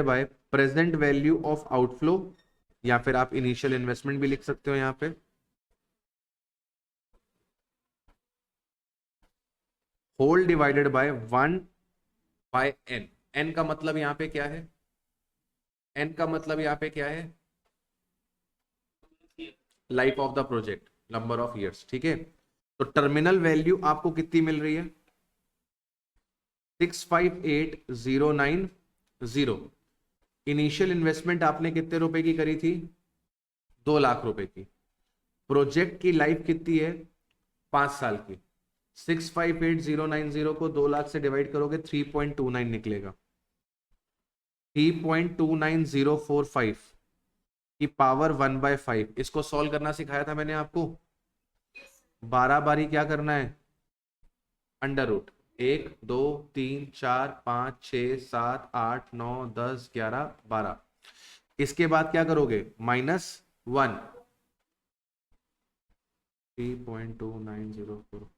S1: by present value of outflow, या फिर आप इनिशियल इन्वेस्टमेंट भी लिख सकते हो यहां पे, whole divided by 1/n। n का मतलब यहां पे क्या है? n का मतलब यहां पे क्या है? Life of the project, number of years. ठीक है, तो टर्मिनल वैल्यू आपको कितनी मिल रही है? 658090। इनिशियल इन्वेस्टमेंट आपने कितने रुपए की करी थी? 2 लाख रुपए की। प्रोजेक्ट की लाइफ कितनी है? 5 साल की। 658090 को 2 लाख से डिवाइड करोगे 3.29 निकलेगा। 3.29045 की पावर 1/5। इसको सॉल्व करना सिखाया था मैंने आपको। 12 बारी क्या करना है? Under root. 1 2 3 4 5 6 7 8 9 10 11 12। इसके बाद क्या करोगे? -1। 3.2904।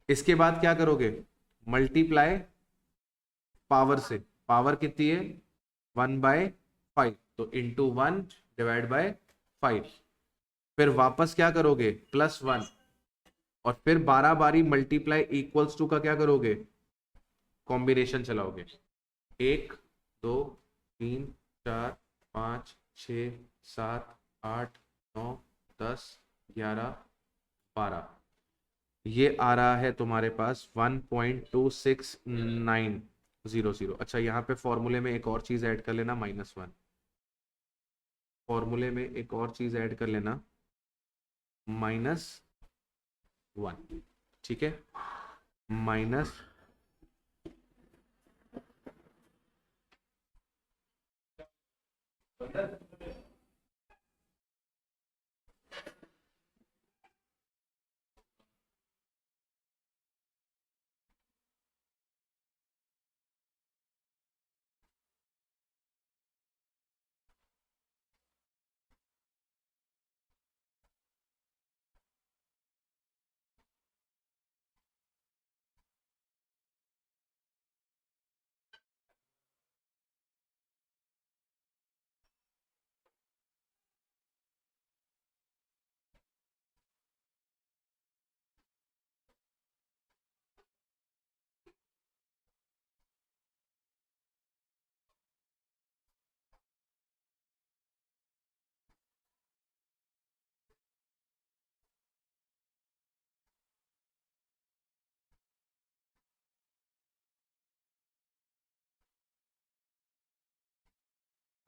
S1: इसके बाद क्या करोगे? मल्टीप्लाई पावर से। पावर कितनी है? 1/5, तो इंटू 1 डिवाइड बाय 5। फिर वापस क्या करोगे? +1। और फिर 12 बारी मल्टीप्लाई इक्वल्स टू का क्या करोगे? कॉम्बिनेशन चलाओगे। 1 2 3 4 5 6 7 8 9 10 11 12। ये आ रहा है तुम्हारे पास 1.26900। अच्छा, यहाँ पे फॉर्मूले में एक और चीज ऐड कर लेना, -1। फॉर्मूले में एक और चीज ऐड कर लेना, -1। ठीक है, माइनस।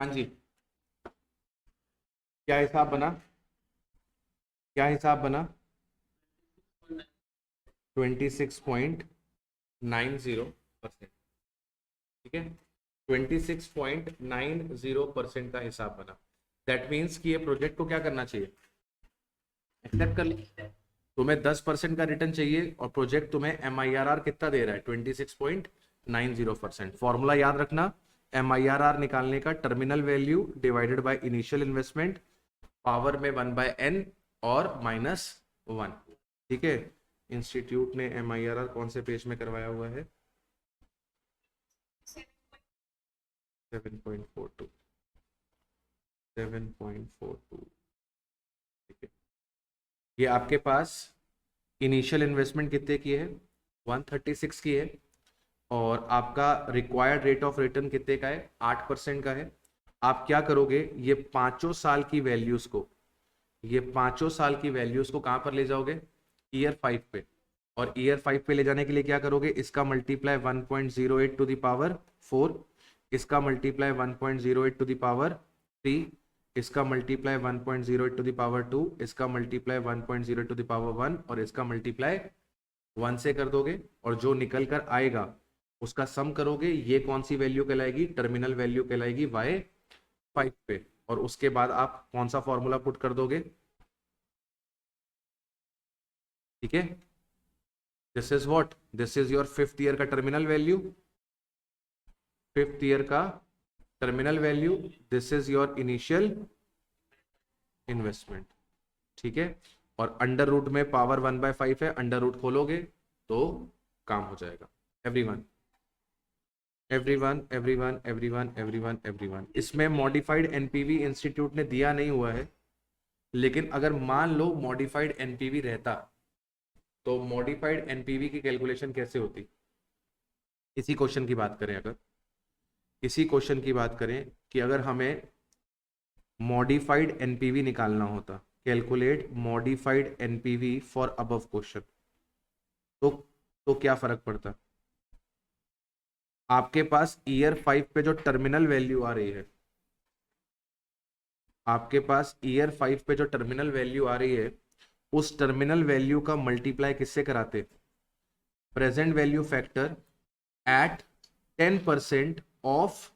S1: हाँ जी, क्या हिसाब बना? क्या हिसाब बना? 26.90%। ठीक है, 26.90% का हिसाब बना। दैट मीन्स कि ये प्रोजेक्ट को क्या करना चाहिए? एक्सेप्ट कर ले। तुम्हें 10% का रिटर्न चाहिए और प्रोजेक्ट तुम्हें MIRR कितना दे रहा है? 26.90%। फॉर्मूला याद रखना, MIRR निकालने का terminal value divided by initial investment, power में 1/n और -1। ठीक है, इंस्टीट्यूट ने MIRR कौन से पेज में करवाया हुआ है? 7.42। 7.42। ठीक है, ये आपके पास इनिशियल इन्वेस्टमेंट कितने की है, 136 की है, और आपका रिक्वायर्ड रेट ऑफ रिटर्न कितने का है, 8% का है। आप क्या करोगे, ये पांचों साल की वैल्यूज को, ये पांचों साल की वैल्यूज को कहां पर ले जाओगे, ईयर 5 पे। और ईयर 5 पे ले जाने के लिए क्या करोगे, इसका मल्टीप्लाई 1.08 टू द पावर 4, इसका मल्टीप्लाई 1.08 टू द पावर 3, इसका मल्टीप्लाई 1.08 टू द पावर 2, इसका मल्टीप्लाई 1.0 टू द पावर 1, और इसका मल्टीप्लाई 1 से कर दोगे, और जो निकल कर आएगा उसका सम करोगे। ये कौन सी वैल्यू कहलाएगी, टर्मिनल वैल्यू कहलाएगी y5 पे। और उसके बाद आप कौन सा फॉर्मूला पुट कर दोगे, ठीक है, this is what, this is your 5th year का टर्मिनल वैल्यू, 5th ईयर का terminal value, this is your initial investment, ठीक है। और अंडर रूट में पावर 1/5 है, अंडर रूट खोलोगे तो काम हो जाएगा। Everyone everyone everyone everyone everyone everyone, इसमें मॉडिफाइड एनपीवी इंस्टीट्यूट ने दिया नहीं हुआ है, लेकिन अगर मान लो मॉडिफाइड एनपीवी रहता तो मॉडिफाइड एनपीवी की कैलकुलेशन कैसे होती। इसी क्वेश्चन की बात करें, अगर इसी क्वेश्चन की बात करें कि अगर हमें मॉडिफाइड एनपीवी निकालना होता, calculate modified NPV for above question, तो क्या फर्क पड़ता। आपके पास ईयर 5 पे जो टर्मिनल वैल्यू आ रही है, आपके पास ईयर 5 पे जो टर्मिनल वैल्यू आ रही है, उस टर्मिनल वैल्यू का मल्टीप्लाई किससे कराते, present value factor at 10% of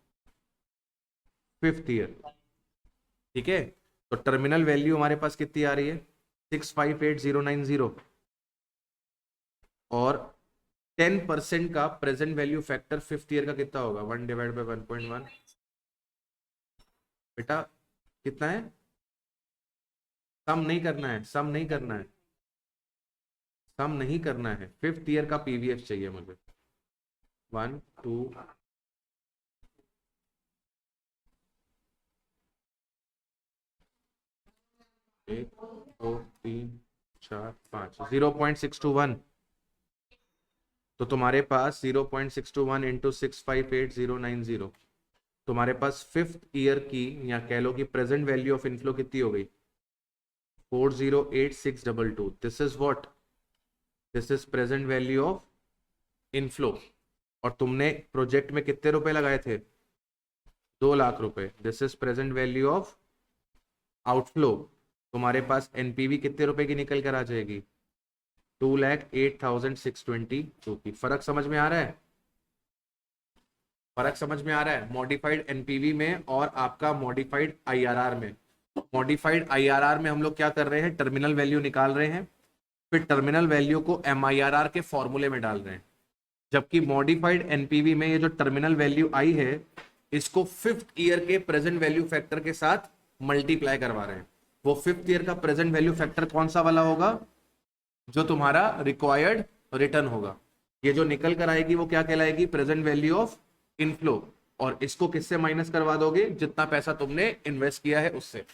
S1: 5th year, ठीक है। तो टर्मिनल वैल्यू हमारे पास कितनी आ रही है, 658090, और 10% का present value factor 5th year का कितना होगा, 1/1.1, बेटा कितना है, सम नहीं करना है, सम नहीं करना है, सम नहीं करना है, 5th ईयर का पीवीएफ चाहिए मुझे, 1 2 1 2 3 4 5, 0.621। तो तुम्हारे पास 0.621 इंटू 658090, तुम्हारे पास 5th ईयर की, या कह लो कि प्रेजेंट वैल्यू ऑफ इनफ्लो कितनी हो गई, 408622। This is what, this is present value of inflow. और तुमने प्रोजेक्ट में कितने रुपए लगाए थे, 2 लाख रुपए, this is present value of outflow. तुम्हारे पास एनपीवी कितने रुपए की निकल कर आ जाएगी, 2,08,622 की। फर्क समझ में आ रहा है, फर्क समझ में आ रहा है, मॉडिफाइड एनपीवी में और आपका मॉडिफाइड आईआरआर में। मॉडिफाइड आईआरआर में हम लोग क्या कर रहे हैं, टर्मिनल वैल्यू निकाल रहे हैं, फिर टर्मिनल वैल्यू को एमआईआरआर के फॉर्मूले में डाल रहे हैं। जबकि मॉडिफाइड एनपीवी में ये जो टर्मिनल वैल्यू आई है, इसको 5th ईयर के प्रेजेंट वैल्यू फैक्टर के साथ मल्टीप्लाई करवा रहे हैं। वो 5th ईयर का प्रेजेंट वैल्यू फैक्टर कौन सा वाला होगा, जो तुम्हारा रिक्वायर्ड रिटर्न होगा। ये जो निकल कर आएगी वो क्या कहलाएगी, प्रेजेंट वैल्यू ऑफ इनफ्लो। और इसको किससे माइनस करवा दोगे, जितना पैसा तुमने इन्वेस्ट किया है उससे।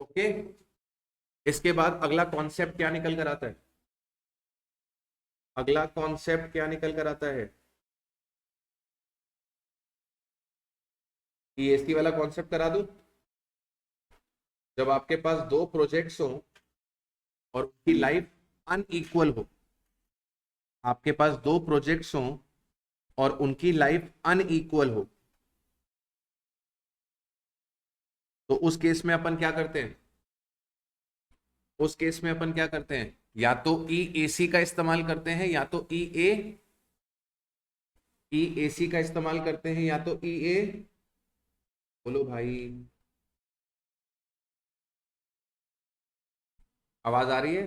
S1: ओके, इसके बाद अगला कॉन्सेप्ट क्या निकल कर आता है, अगला कॉन्सेप्ट क्या निकल कर आता है, ईएसटी वाला कॉन्सेप्ट करा दूं। जब आपके पास दो प्रोजेक्ट्स हो और उनकी लाइफ अनइक्वल हो, आपके पास दो प्रोजेक्ट्स हो और उनकी लाइफ अनइक्वल हो, तो उस केस में अपन क्या करते हैं, उस केस में अपन क्या करते हैं, या तो ईएसी का इस्तेमाल करते हैं, या तो ईएसी का इस्तेमाल करते हैं, या तो ईए, बोलो भाई, आवाज आ रही है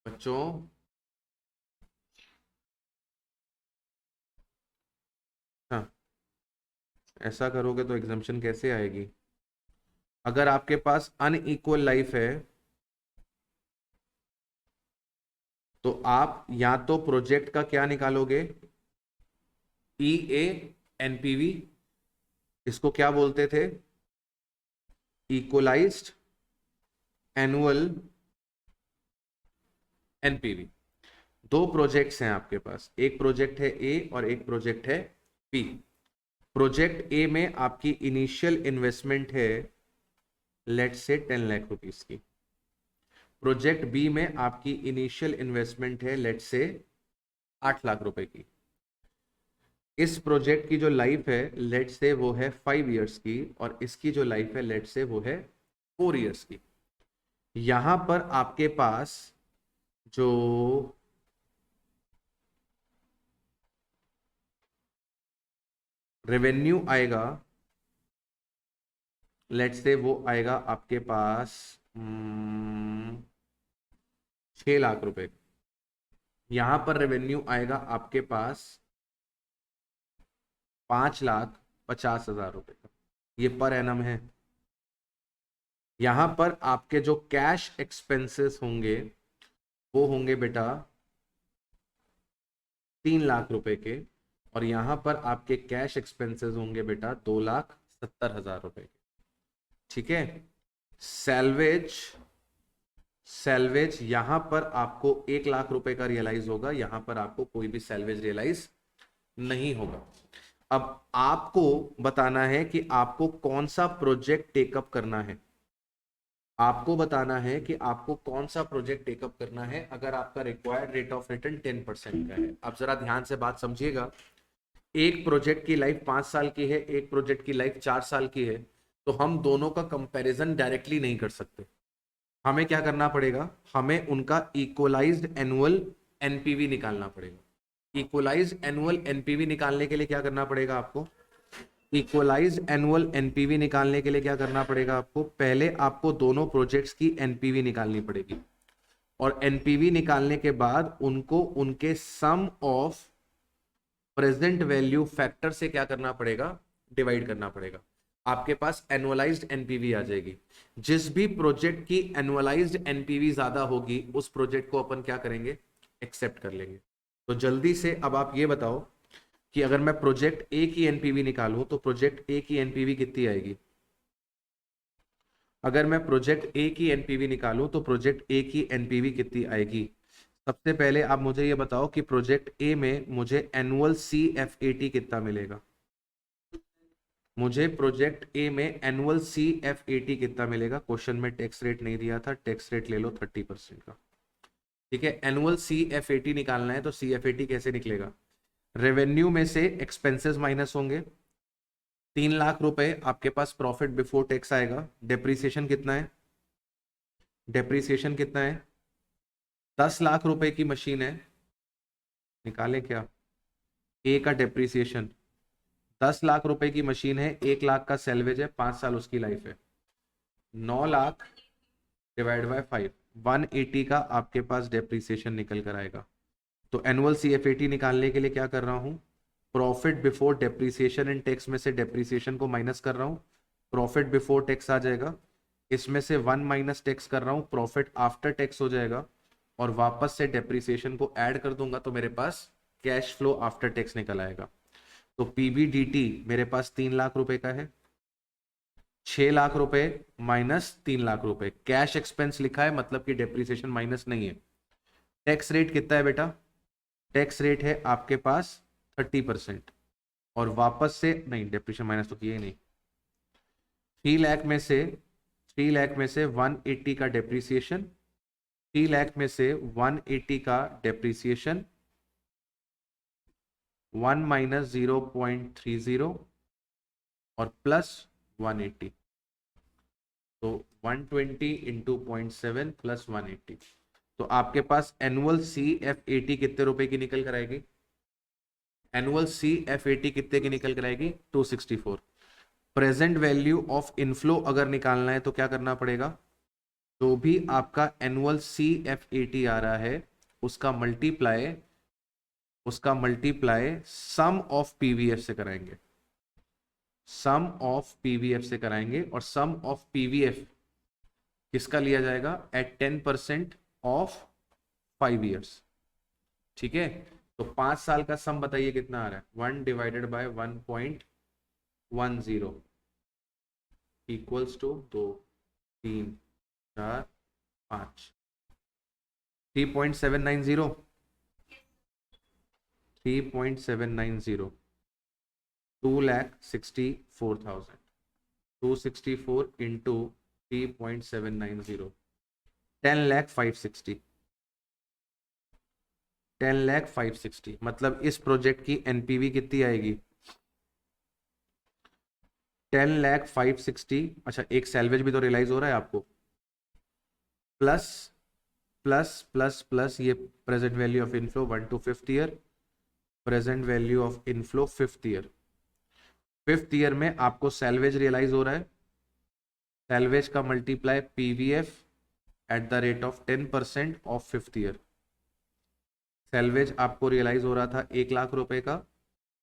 S1: बच्चों। हाँ, ऐसा करोगे तो एग्जाम्पशन कैसे आएगी। अगर आपके पास अनइक्वल लाइफ है तो आप या तो प्रोजेक्ट का क्या निकालोगे, EA NPV, इसको क्या बोलते थे? Equalised annual NPV। दो प्रोजेक्ट्स हैं आपके पास, एक प्रोजेक्ट है ए और एक प्रोजेक्ट है बी। प्रोजेक्ट ए में आपकी इनिशियल इन्वेस्टमेंट है लेट से 10 लाख रुपीस की। प्रोजेक्ट बी में आपकी इनिशियल इन्वेस्टमेंट है लेट से 8 लाख रुपए की। इस प्रोजेक्ट की जो लाइफ है लेट से वो है 5 इयर्स की, और इसकी जो लाइफ है लेट से वो है 4 इयर्स की। यहां पर आपके पास जो रेवेन्यू आएगा लेट से वो आएगा आपके पास 6 लाख रुपए। यहां पर रेवेन्यू आएगा आपके पास 5,50,000 रुपए का, ये पर एनम है। यहां पर आपके जो कैश एक्सपेंसेस होंगे वो होंगे बेटा 3 लाख रुपए के, और यहां पर आपके कैश एक्सपेंसेस होंगे बेटा 2,70,000 रुपए के। ठीक है। सैलवेज, सैलवेज यहां पर आपको 1 लाख रुपए का रियलाइज होगा, यहां पर आपको कोई भी सैलवेज रियलाइज नहीं होगा। अब आपको बताना है कि आपको कौन सा प्रोजेक्ट टेकअप करना है। आपको बताना है कि आपको कौन सा प्रोजेक्ट टेकअप करना है अगर आपका रिक्वायर्ड रेट ऑफ रिटर्न 10% का है। अब जरा ध्यान से बात समझिएगा, एक प्रोजेक्ट की लाइफ 5 साल की है, एक प्रोजेक्ट की लाइफ 4 साल की है, तो हम दोनों का कंपैरिजन डायरेक्टली नहीं कर सकते। हमें क्या करना पड़ेगा, हमें उनका इक्वलाइज्ड एनुअल एनपीवी निकालना पड़ेगा। इक्वलाइज्ड एनुअल एनपीवी निकालने के लिए क्या करना पड़ेगा आपको, इक्वलाइज्ड एनुअल एनपीवी निकालने के लिए क्या करना पड़ेगा आपको, पहले आपको दोनों प्रोजेक्ट्स की एनपीवी निकालनी पड़ेगी, और एनपीवी निकालने के बाद उनको उनके सम ऑफ प्रेजेंट वैल्यू फैक्टर से क्या करना पड़ेगा, डिवाइड करना पड़ेगा। आपके पास एनुअलाइज्ड एनपीवी आ जाएगी। जिस भी प्रोजेक्ट की एनुअलाइज्ड एनपीवी ज्यादा होगी उस प्रोजेक्ट को अपन क्या करेंगे, एक्सेप्ट कर लेंगे। तो जल्दी से अब आप ये बताओ कि अगर मैं प्रोजेक्ट ए की एनपीवी निकालूं तो प्रोजेक्ट ए की एनपीवी कितनी आएगी। अगर मैं प्रोजेक्ट ए की एनपीवी निकालूं तो प्रोजेक्ट ए की एनपीवी कितनी आएगी। सबसे पहले आप मुझे ये बताओ कि प्रोजेक्ट ए में मुझे एनुअल CFAT कितना मिलेगा। मुझे प्रोजेक्ट ए में एनुअल CFAT कितना मिलेगा। क्वेश्चन में टैक्स रेट नहीं दिया था, टैक्स रेट ले लो 30% का। ठीक है, एनुअल CFAT निकालना है तो CFAT कैसे निकलेगा, रेवेन्यू में से एक्सपेंसेस माइनस होंगे। 3 लाख रुपए आपके पास प्रॉफिट बिफोर टैक्स आएगा। डेप्रीसिएशन कितना है, डेप्रीसिएशन कितना है, 10 लाख रुपए की मशीन है, निकालें क्या, ए का डेप्रीसिएशन 10 लाख रुपए की मशीन है, 1 लाख का सैलवेज है, 5 साल उसकी लाइफ है, 9 लाख डिवाइड बाय 5, 180 का आपके पास डेप्रीसिएशन निकल कर आएगा। तो एनुअल CFAT निकालने के लिए क्या कर रहा हूं, profit before depreciation and tax में से डेप्रीसिएशन को माइनस कर रहा हूं, प्रॉफिट बिफोर टैक्स आ जाएगा, इसमें से 1 माइनस टैक्स कर रहा हूं, प्रॉफिट आफ्टर टैक्स हो जाएगा, और वापस से डेप्रीसिएशन को ऐड कर दूंगा तो मेरे पास कैश फ्लो आफ्टर टैक्स निकल आएगा। तो PBDT मेरे पास 3 लाख रुपए का है, 6 लाख रुपए माइनस 3 लाख रुपए, कैश एक्सपेंस लिखा है मतलब कि डेप्रीसिएशन माइनस नहीं है। टैक्स रेट कितना है बेटा, टैक्स रेट है आपके पास 30%, और वापस से नहीं, डेप्रीशिएशन माइनस तो किया ही नहीं। 3 लाख में से 3 लाख में से 180 का डेप्रीसिएशन, 3 लाख में से 180 का डेप्रीसिएशन, 1 माइनस 0.30 और प्लस 180, तो 120 इंटू 0.7 प्लस 180, तो आपके पास एनुअल CFAT कितने रुपए की निकल कर आएगी, एनुअल CFAT कितने की निकल कर आएगी 264। प्रेजेंट वैल्यू ऑफ इनफ्लो अगर निकालना है तो क्या करना पड़ेगा, जो भी आपका एनुअल CFAT आ रहा है उसका मल्टीप्लाई सम ऑफ PVF से कराएंगे, सम ऑफ PVF से कराएंगे, और सम ऑफ PVF किसका लिया जाएगा, एट 10% ऑफ 5 इयर्स। ठीक है, तो 5 साल का सम बताइए कितना आ रहा है, 1 divided by 1.10 equals to 2, 3, 4, 5, 3.790, 3.790, 2,64,000, 264 into 3.790, 10,560, 10,560। मतलब इस प्रोजेक्ट की एनपीवी कितनी आएगी, 10,560। अच्छा, एक सैलवेज भी तो रियलाइज हो रहा है आपको, प्लस प्लस प्लस प्लस ये present value of inflow 1 to 5th year, present value of inflow 5th year. 5th year में आपको सैलवेज रियलाइज हो रहा है, सैलवेज का multiply PVF at the rate of 10% of 5th year. Salvage आपको realise हो रहा था 1 लाख रुपए का,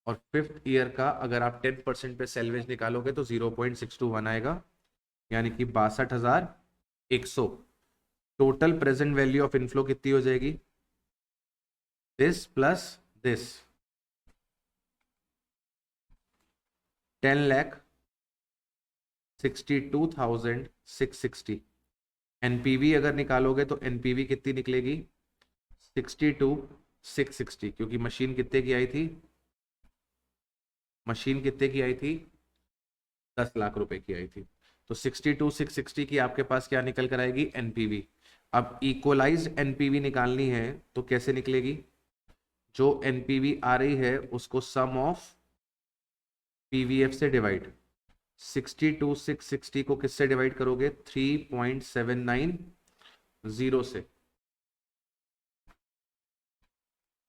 S1: और 5th ईयर का अगर आप 10% पे सैलवेज निकालोगे तो 0.621 आएगा, यानी कि 62,100। Total present value of inflow कितनी हो जाएगी, दिस प्लस दिस, 10,62,660। एनपीवी अगर निकालोगे तो एनपीवी कितनी निकलेगी, 62,660, क्योंकि मशीन कितने की आई थी, मशीन कितने की आई थी, 10 लाख रुपए की आई थी। तो 62,660 की आपके पास क्या निकल कर आएगी, एनपीवी। अब इक्वलाइज्ड एनपीवी निकालनी है तो कैसे निकलेगी, जो एनपीवी आ रही है उसको सम ऑफ पीवीएफ से डिवाइड, 62,660 को किससे डिवाइड करोगे, 3.790 से,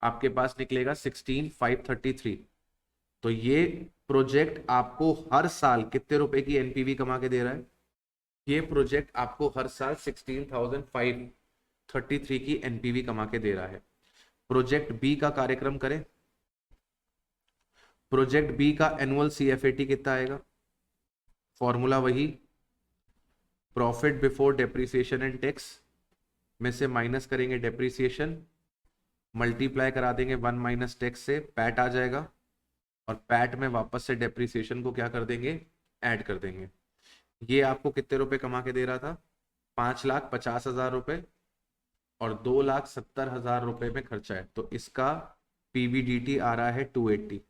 S1: आपके पास निकलेगा 16,533। तो ये प्रोजेक्ट आपको हर साल कितने रुपए की एनपीवी कमा के दे रहा है, ये प्रोजेक्ट आपको हर साल 16,533 की एनपीवी कमा के दे रहा है। प्रोजेक्ट बी का कार्यक्रम करें, प्रोजेक्ट बी का एनुअल सीएफएटी कितना आएगा, फॉर्मूला वही, profit before depreciation and tax में से माइनस करेंगे डेप्रिसिएशन, मल्टीप्लाई करा देंगे 1 माइनस टैक्स से, पैट आ जाएगा, और पैट में वापस से डेप्रिसिएशन को क्या कर देंगे, ऐड कर देंगे। ये आपको कितने रुपए कमा के दे रहा था, 5,50,000 रुपए, और 2,70,000 रुपए में खर्चा है, तो इसका पीवीडीटी आ रहा है 280।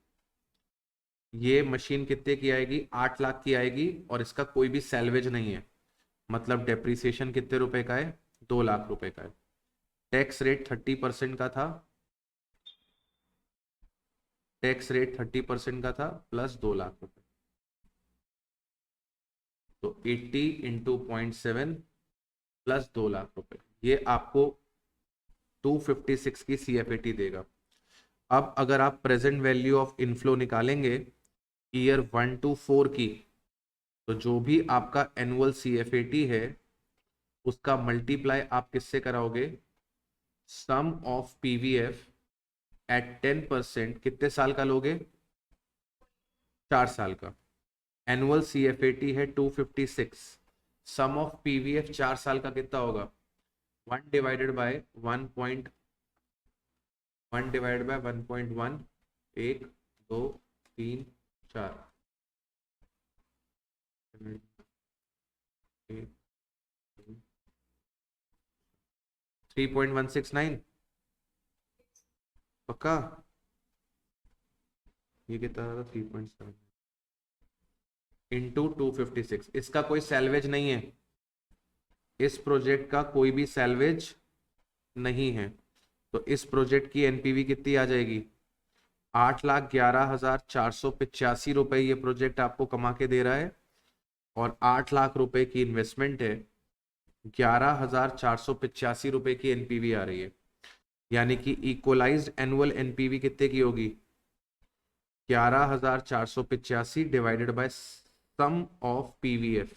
S1: ये मशीन कितने की आएगी, 8 लाख की आएगी, और इसका कोई भी सैलवेज नहीं है, मतलब डेप्रिसिएशन कितने रुपए का है, 2 लाख रुपए का है। टैक्स रेट 30% का था, टैक्स रेट 30% का था, प्लस 2 लाख रुपए, तो 80 इंटू 0.7 प्लस 2 लाख रुपए, ये आपको 256 की सीएफएटी देगा। अब अगर आप प्रेजेंट वैल्यू ऑफ इनफ्लो निकालेंगे ईयर 1 to 4 की, तो जो भी आपका एनुअल सीएफएटी है उसका मल्टीप्लाई आप किससे कराओगे, सम ऑफ पीवीएफ एट 10%, कितने साल का लोगे, 4 साल का। एनुअल सीएफएटी है 256, सम ऑफ पीवीएफ 4 साल का कितना होगा, 1 डिवाइडेड बाय 1.1, 1 2 3 4, 3.169 पक्का, ये कितना था, 3.7 इंटू 256। इसका कोई सैलवेज नहीं है, इस प्रोजेक्ट का कोई भी सैलवेज नहीं है, तो इस प्रोजेक्ट की एनपीवी कितनी आ जाएगी, 8,11,485 रुपए ये प्रोजेक्ट आपको कमा के दे रहा है, और 8 लाख रुपए की इन्वेस्टमेंट है, 11,485 रुपए की एनपीवी आ रही है, यानी कि इक्वलाइज्ड एनुअल एनपीवी कितने की होगी, 11,485 divided by sum of PVF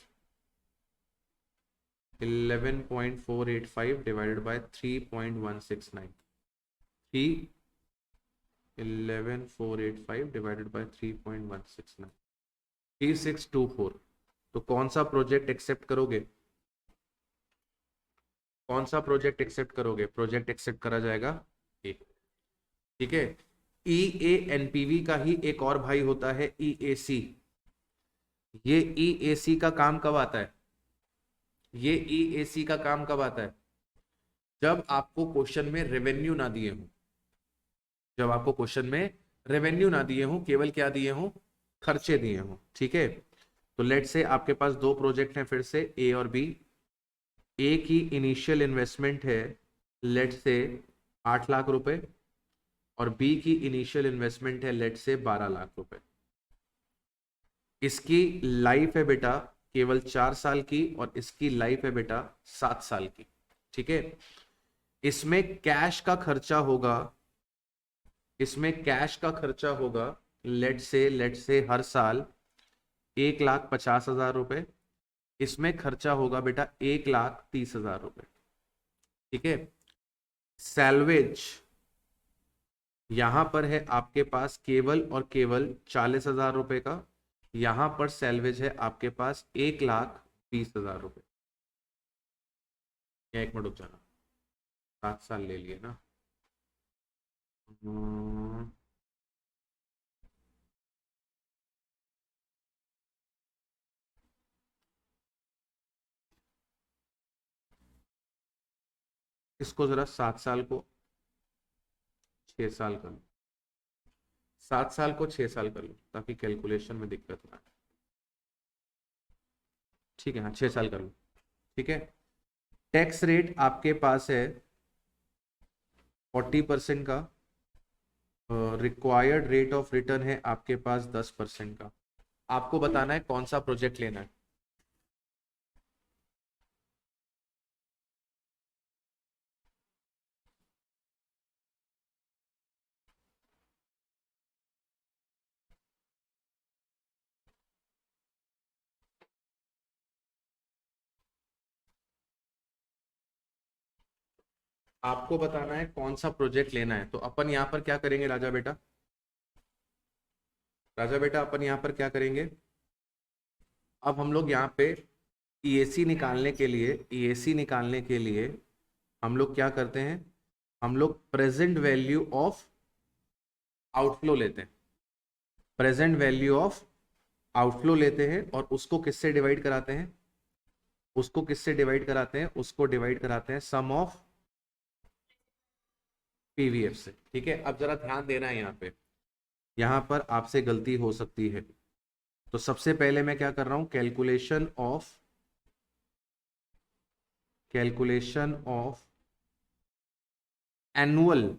S1: 11.485 divided by 3.169, 11,485 divided by 3.169, 3624। तो कौन सा प्रोजेक्ट एक्सेप्ट करोगे, कौन सा प्रोजेक्ट एक्सेप्ट करोगे, प्रोजेक्ट एक्सेप्ट करा जाएगा ए। ठीक है। ई ए एनपीवी का ही एक और भाई होता है ई ए सी। ये ई ए सी का काम कब आता है? ये ई ए सी का काम कब आता है? जब आपको क्वेश्चन में रेवेन्यू ना दिए हो, जब आपको क्वेश्चन में रेवेन्यू ना दिए हो, केवल क्या दिए हो? खर्चे दिए हो। ठीक है। तो लेट से आपके पास दो प्रोजेक्ट हैं, फिर से ए और बी। ए की इनिशियल इन्वेस्टमेंट है लेट से 8 लाख रुपए, और बी की इनिशियल इन्वेस्टमेंट है लेट से 12 लाख रुपए। इसकी लाइफ है बेटा केवल 4 साल की, और इसकी लाइफ है बेटा 7 साल की। ठीक है। इसमें कैश का खर्चा होगा, इसमें कैश का खर्चा होगा लेट से हर साल 1,50,000 रुपए। इसमें खर्चा होगा बेटा 1,30,000 रुपए। ठीक है। सैलवेज यहां पर है आपके पास केवल और केवल 40,000 रुपए का। यहां पर सैलवेज है आपके पास 1,20,000 रुपए। या एक मिनट रुक जाना, 7 साल ले लिए ना। हम्म, इसको जरा 7 साल को 6 साल कर लो, 7 साल को 6 साल कर लो ताकि कैलकुलेशन में दिक्कत ना आए। ठीक है, हाँ 6 साल कर लो। ठीक है। टैक्स रेट आपके पास है 40% का, रिक्वायर्ड रेट ऑफ रिटर्न है आपके पास 10% का। आपको बताना है कौन सा प्रोजेक्ट लेना है। आपको बताना है कौन सा प्रोजेक्ट लेना है। तो अपन यहाँ पर क्या करेंगे राजा बेटा, राजा बेटा अपन यहाँ पर क्या करेंगे, अब हम लोग यहाँ पे ईएसी निकालने के लिए, ईएसी निकालने के लिए हम लोग क्या करते हैं, हम लोग प्रेजेंट वैल्यू ऑफ आउटफ्लो लेते हैं। प्रेजेंट वैल्यू ऑफ आउटफ्लो लेते हैं और उसको किससे डिवाइड कराते हैं, उसको किससे डिवाइड कराते हैं, उसको डिवाइड कराते हैं सम ऑफ पीवीएफ से। ठीक है। अब जरा ध्यान देना है यहाँ पे, यहाँ पर आपसे गलती हो सकती है। तो सबसे पहले मैं क्या कर रहा हूं, calculation of annual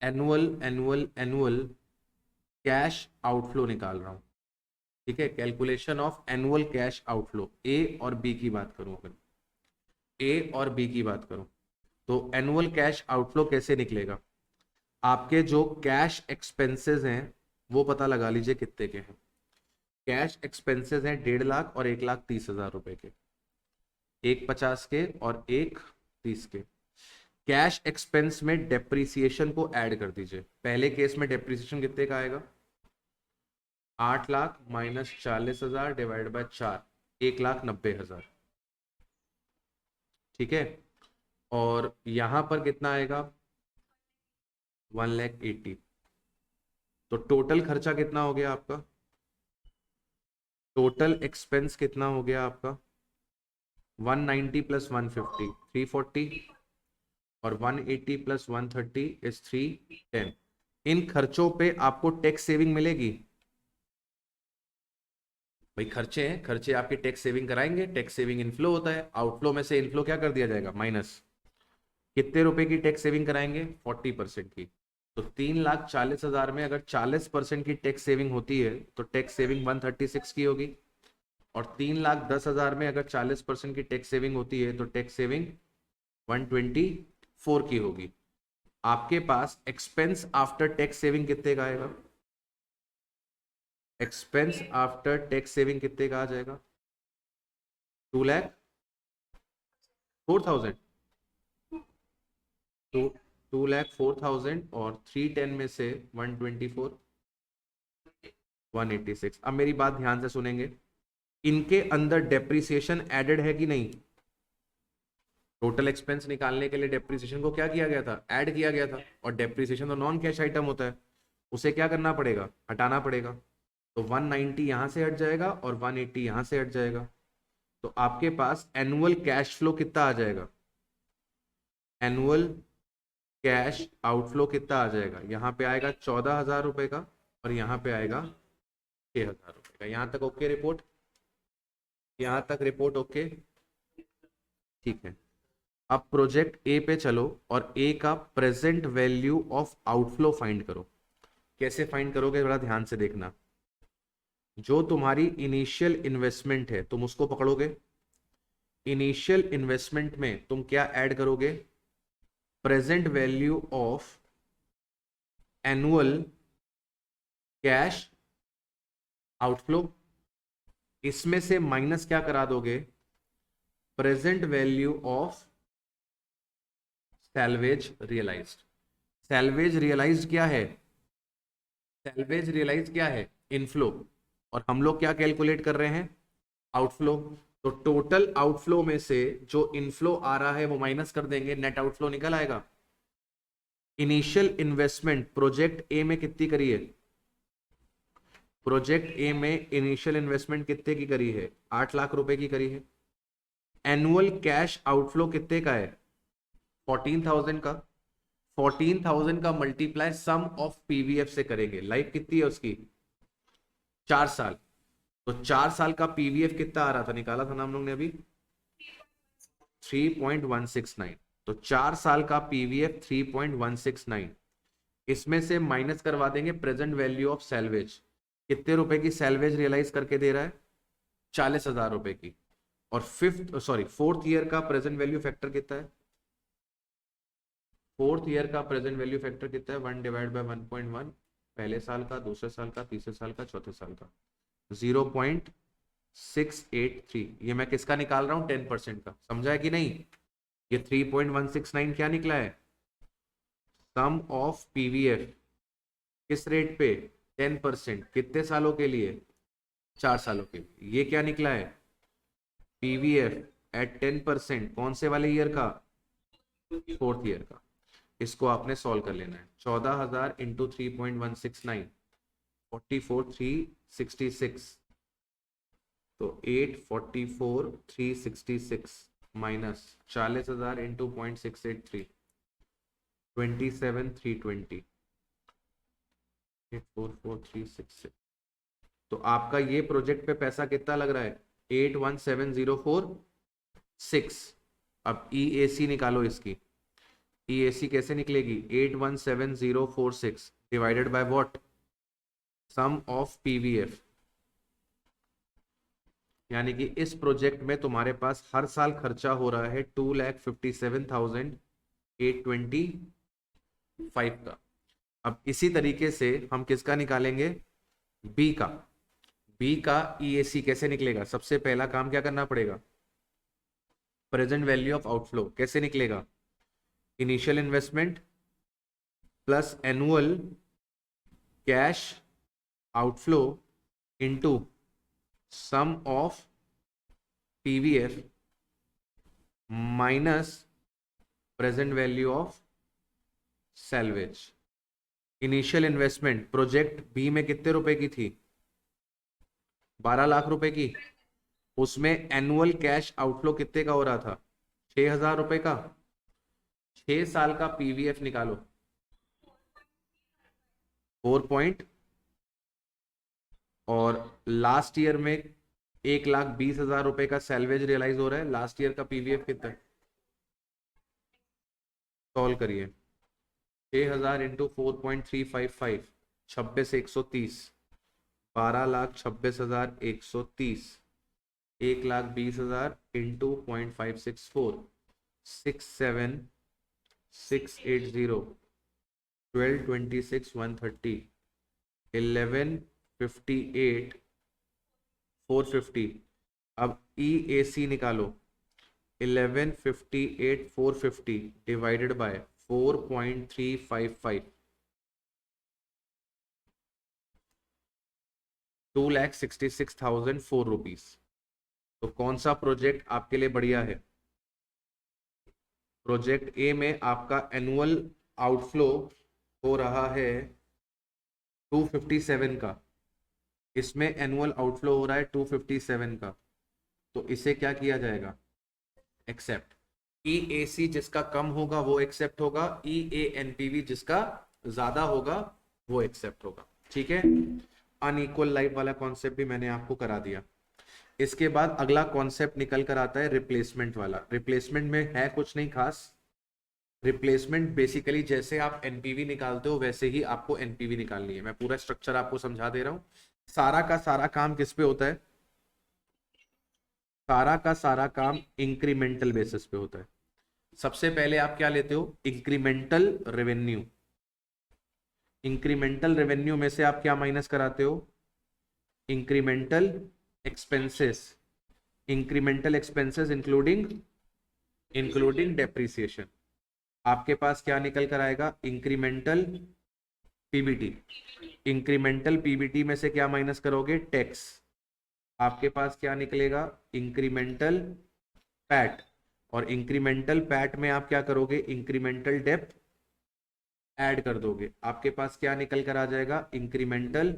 S1: annual cash outflow निकाल रहा हूं। ठीक है। Calculation of annual cash outflow, A और बी की बात करूं, अगर ए और बी की बात करूं तो एनुअल कैश आउटफ्लो कैसे निकलेगा। आपके जो कैश एक्सपेंसेस हैं वो पता लगा लीजिए कितने के हैं। कैश एक्सपेंसेस हैं 1.5 लाख और 1,30,000 रुपए के, एक 50 के और एक 30 के। कैश एक्सपेंस में डेप्रीसिएशन को ऐड कर दीजिए। पहले केस में डेप्रीसिएशन कितने का आएगा, 8 लाख माइनस 40,000 डिवाइड बाय 4, 1,90,000। ठीक है। और यहां पर कितना आएगा, 1,80,000। तो टोटल खर्चा कितना हो गया आपका, टोटल एक्सपेंस कितना हो गया आपका, 190 प्लस 150 340, और 180 प्लस 130 इज 310। इन खर्चों पे आपको टैक्स सेविंग मिलेगी। भाई खर्चे हैं, खर्चे आपके टैक्स सेविंग कराएंगे। टैक्स सेविंग इनफ्लो होता है, आउटफ्लो में से इनफ्लो क्या कर दिया जाएगा, माइनस। कितने रुपए की टैक्स सेविंग कराएंगे, 40% की। तो 3,40,000 में अगर 40% की टैक्स सेविंग होती है तो टैक्स सेविंग 136 की होगी। और 3,10,000 में अगर 40% की टैक्स सेविंग होती है तो टैक्स सेविंग 124 की होगी। आपके पास एक्सपेंस आफ्टर टैक्स सेविंग कितने का आएगा, एक्सपेंस आफ्टर टैक्स सेविंग कितने का आ जाएगा, 2,04,000। तो 2,04,000 और 310 में से 124, 186। अब मेरी बात ध्यान से सुनेंगे, इनके अंदर डेप्रिसिएशन एडेड है कि नहीं, टोटल एक्सपेंस निकालने के लिए डेप्रिसिएशन को क्या किया गया था, ऐड किया गया था, और डेप्रिसिएशन तो नॉन कैश आइटम होता है, उसे क्या करना पड़ेगा, हटाना पड़ेगा। तो 190 यहाँ से हट जाएगा और 180 यहाँ से हट जाएगा। तो आपके पास एनुअल कैश फ्लो कितना आ जाएगा, एनुअल कैश आउटफ्लो कितना आ जाएगा, यहाँ पे आएगा 14,000 रुपए का और यहाँ पे आएगा 6,000 रुपए का। यहाँ तक ओके रिपोर्ट, यहाँ तक रिपोर्ट ओके, ठीक है। अब प्रोजेक्ट ए पे चलो और ए का present value of outflow find करो। कैसे फाइंड करोगे बड़ा ध्यान से देखना। जो तुम्हारी इनिशियल इन्वेस्टमेंट है तुम उसको पकड़ोगे, इनिशियल इन्वेस्टमेंट में तुम क्या ऐड करोगे, present value of annual cash outflow, इसमें से माइनस क्या करा दोगे, present value of salvage realised. Salvage realised क्या है, सैल्वेज रियलाइज क्या है, इनफ्लो, और हम लोग क्या कैलकुलेट कर रहे हैं, आउटफ्लो। तो टोटल आउटफ्लो में से जो इनफ्लो आ रहा है वो माइनस कर देंगे, नेट आउटफ्लो निकल आएगा। इनिशियल इन्वेस्टमेंट प्रोजेक्ट ए में कितनी करी है, प्रोजेक्ट ए में इनिशियल इन्वेस्टमेंट कितने की करी है, 8 लाख रुपए की करी है। एनुअल कैश आउटफ्लो कितने का है, 14,000 का। 14,000 का मल्टीप्लाई सम ऑफ पीवीएफ से करेंगे, लाइफ कितनी है उसकी, 4 साल। तो 4 साल का पीवीएफ कितना आ रहा था, निकाला था ना हम लोग ने अभी, 3.169। तो 4 साल का पीवीएफ 3.169, इसमें से माइनस करवा देंगे प्रेजेंट वैल्यू ऑफ सैल्वेज। कितने रुपए की सैल्वेज रियलाइज करके दे रहा है, 40,000 रुपए की। और फोर्थ ईयर का प्रेजेंट वैल्यू फैक्टर कितना है, फोर्थ ईयर का प्रेजेंट वैल्यू फैक्टर कितना है, 1 डिवाइड बाय 1.1, पहले साल का, दूसरे साल का, तीसरे साल का, चौथे साल का, 0.683। ये मैं किसका निकाल रहा हूं, 10% का, समझा है कि नहीं। ये 3.169 क्या निकला है, सम ऑफ पीवीएफ, किस रेट पे, 10%, कितने सालों के लिए, 4 सालों के लिए। ये क्या निकला है, पीवीएफ एट 10%, कौन से वाले ईयर का, फोर्थ ईयर का। इसको आपने सॉल्व कर लेना है, 14,000 इंटू 3.169, 44,366। तो 844,366 माइनस 40,000 इंटू 0.683, 27,320, 844,366। तो आपका ये प्रोजेक्ट पे पैसा कितना लग रहा है, 817046। अब ईएसी निकालो इसकी, ईएसी कैसे निकलेगी, 817046 divided by what, sum of PVF. यानी कि इस प्रोजेक्ट में तुम्हारे पास हर साल खर्चा हो रहा है 2,57,825 का। अब इसी तरीके से हम किसका निकालेंगे, बी का। बी का ईएसी कैसे निकलेगा, सबसे पहला काम क्या करना पड़ेगा, प्रेजेंट वैल्यू ऑफ आउटफ्लो कैसे निकलेगा, initial investment plus annual cash outflow into sum of PVF minus present value of salvage. Initial investment project B में कितने रुपए की थी, 12 लाख रुपए की। उसमें एनुअल कैश आउटफ्लो कितने का हो रहा था, 6,000 रुपए का। 6 साल का पीवीएफ निकालो, 4 पॉइंट, और लास्ट ईयर में 1,20,000 रुपए का सैल्वेज रियलाइज हो रहा है। लास्ट ईयर का पीवीएफ कितना है, सॉल्व करिए, 6,000 इंटू 4.355, 26,130, 12,26,130, 1,20,000 इंटू 0.564, 67,680, 12,26,130, 11,58,450। अब ईएसी निकालो, 11,58,450 डिवाइडेड बाय 4.355, 2,66,004 रुपीज। तो कौन सा प्रोजेक्ट आपके लिए बढ़िया है, प्रोजेक्ट ए में आपका एनुअल आउटफ्लो हो रहा है 257 का, इसमें एनुअल आउटफ्लो हो रहा है 257 का, तो इसे क्या किया जाएगा, एक्सेप्ट। EAC जिसका कम होगा वो एक्सेप्ट होगा, EANPV जिसका ज्यादा होगा वो एक्सेप्ट होगा। ठीक है, अनइक्वल लाइफ वाला कॉन्सेप्ट भी मैंने आपको करा दिया। इसके बाद अगला कॉन्सेप्ट निकल कर आता है रिप्लेसमेंट वाला। रिप्लेसमेंट में है कुछ नहीं खास, रिप्लेसमेंट बेसिकली जैसे आप एनपीवी निकालते हो वैसे ही आपको एनपीवी निकालनी है। मैं पूरा स्ट्रक्चर आपको समझा दे रहा हूं। सारा का सारा काम किस पे होता है, सारा का सारा काम इंक्रीमेंटल बेसिस पे होता है। सबसे पहले आप क्या लेते हो, इंक्रीमेंटल रेवेन्यू। इंक्रीमेंटल रेवेन्यू में से आप क्या माइनस कराते हो, incremental expenses. Incremental expenses including depreciation. आपके पास क्या निकल कर आएगा, इंक्रीमेंटल पीबीटी। इंक्रीमेंटल पीबीटी में से क्या माइनस करोगे, टैक्स। आपके पास क्या निकलेगा, इंक्रीमेंटल पैट। और इंक्रीमेंटल पैट में आप क्या करोगे, इंक्रीमेंटल डेप्थ ऐड कर दोगे। आपके पास क्या निकल कर आ जाएगा, इंक्रीमेंटल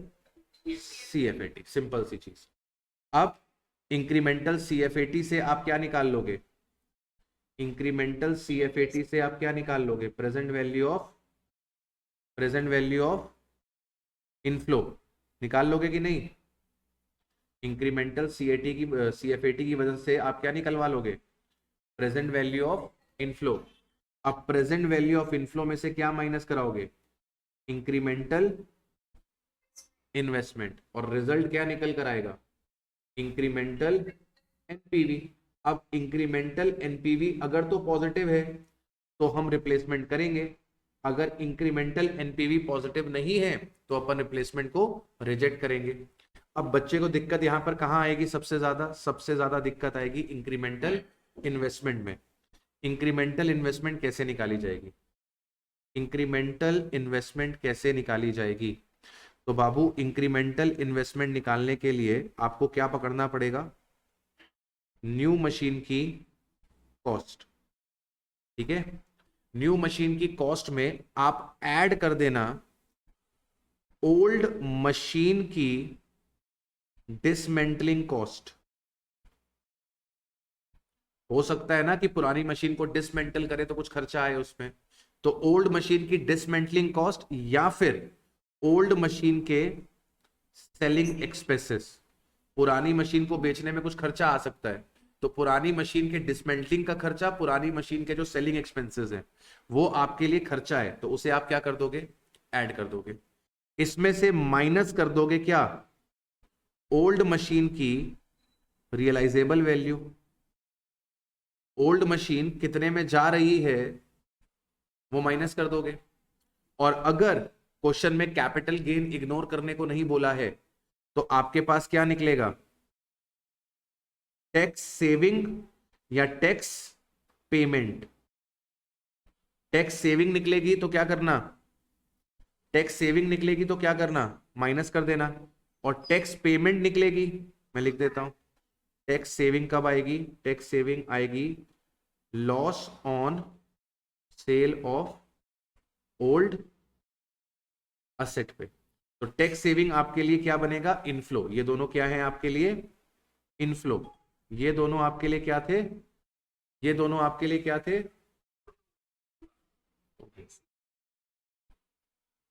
S1: सीएफएटी। सिंपल सी चीज। अब इंक्रीमेंटल सीएफएटी से आप क्या निकाल लोगे, इंक्रीमेंटल सीएफएटी से आप क्या निकाल लोगे, प्रेजेंट वैल्यू ऑफ इनफ्लो निकाल लोगे कि नहीं। इंक्रीमेंटल सीएफएटी की वजह से आप क्या निकलवा लोगे, प्रेजेंट वैल्यू ऑफ इनफ्लो। अब प्रेजेंट वैल्यू ऑफ इनफ्लो में से क्या माइनस कराओगे, इंक्रीमेंटल इन्वेस्टमेंट। और रिजल्ट क्या निकल कर आएगा, इंक्रीमेंटल एनपीवी। अब इंक्रीमेंटल एनपीवी अगर तो पॉजिटिव है तो हम रिप्लेसमेंट करेंगे, अगर इंक्रीमेंटल एनपीवी पॉजिटिव नहीं है तो अपन रिप्लेसमेंट को रिजेक्ट करेंगे। अब बच्चे को दिक्कत यहां पर कहां आएगी, सबसे ज्यादा दिक्कत आएगी इंक्रीमेंटल इन्वेस्टमेंट में। इंक्रीमेंटल इन्वेस्टमेंट कैसे निकाली जाएगी, इंक्रीमेंटल इन्वेस्टमेंट कैसे निकाली जाएगी। तो बाबू इंक्रीमेंटल इन्वेस्टमेंट निकालने के लिए आपको क्या पकड़ना पड़ेगा, न्यू मशीन की कॉस्ट। ठीक है, न्यू मशीन की कॉस्ट में आप ऐड कर देना ओल्ड मशीन की डिसमेंटलिंग कॉस्ट। हो सकता है ना कि पुरानी मशीन को डिसमेंटल करे तो कुछ खर्चा आए उसमें, तो ओल्ड मशीन की डिसमेंटलिंग कॉस्ट या फिर ओल्ड मशीन के सेलिंग एक्सपेंसेस। पुरानी मशीन को बेचने में कुछ खर्चा आ सकता है, तो पुरानी मशीन के डिसमेंटलिंग का खर्चा, पुरानी मशीन के जो सेलिंग एक्सपेंसेस हैं वो आपके लिए खर्चा है, तो उसे आप क्या कर दोगे, ऐड कर दोगे। इसमें से माइनस कर दोगे क्या, ओल्ड मशीन की रियलाइजेबल वैल्यू। ओल्ड मशीन कितने में जा रही है वो माइनस कर दोगे। और अगर क्वेश्चन में कैपिटल गेन इग्नोर करने को नहीं बोला है तो आपके पास क्या निकलेगा, टैक्स सेविंग या टैक्स पेमेंट। टैक्स सेविंग निकलेगी तो क्या करना, टैक्स सेविंग निकलेगी तो क्या करना, माइनस कर देना। और टैक्स पेमेंट निकलेगी, मैं लिख देता हूं, टैक्स सेविंग कब आएगी, टैक्स सेविंग आएगी loss on sale of old asset पे। तो टैक्स सेविंग आपके लिए क्या बनेगा, इनफ्लो। ये दोनों क्या है आपके लिए, इनफ्लो। ये दोनों आपके लिए क्या थे, ये दोनों आपके लिए क्या थे,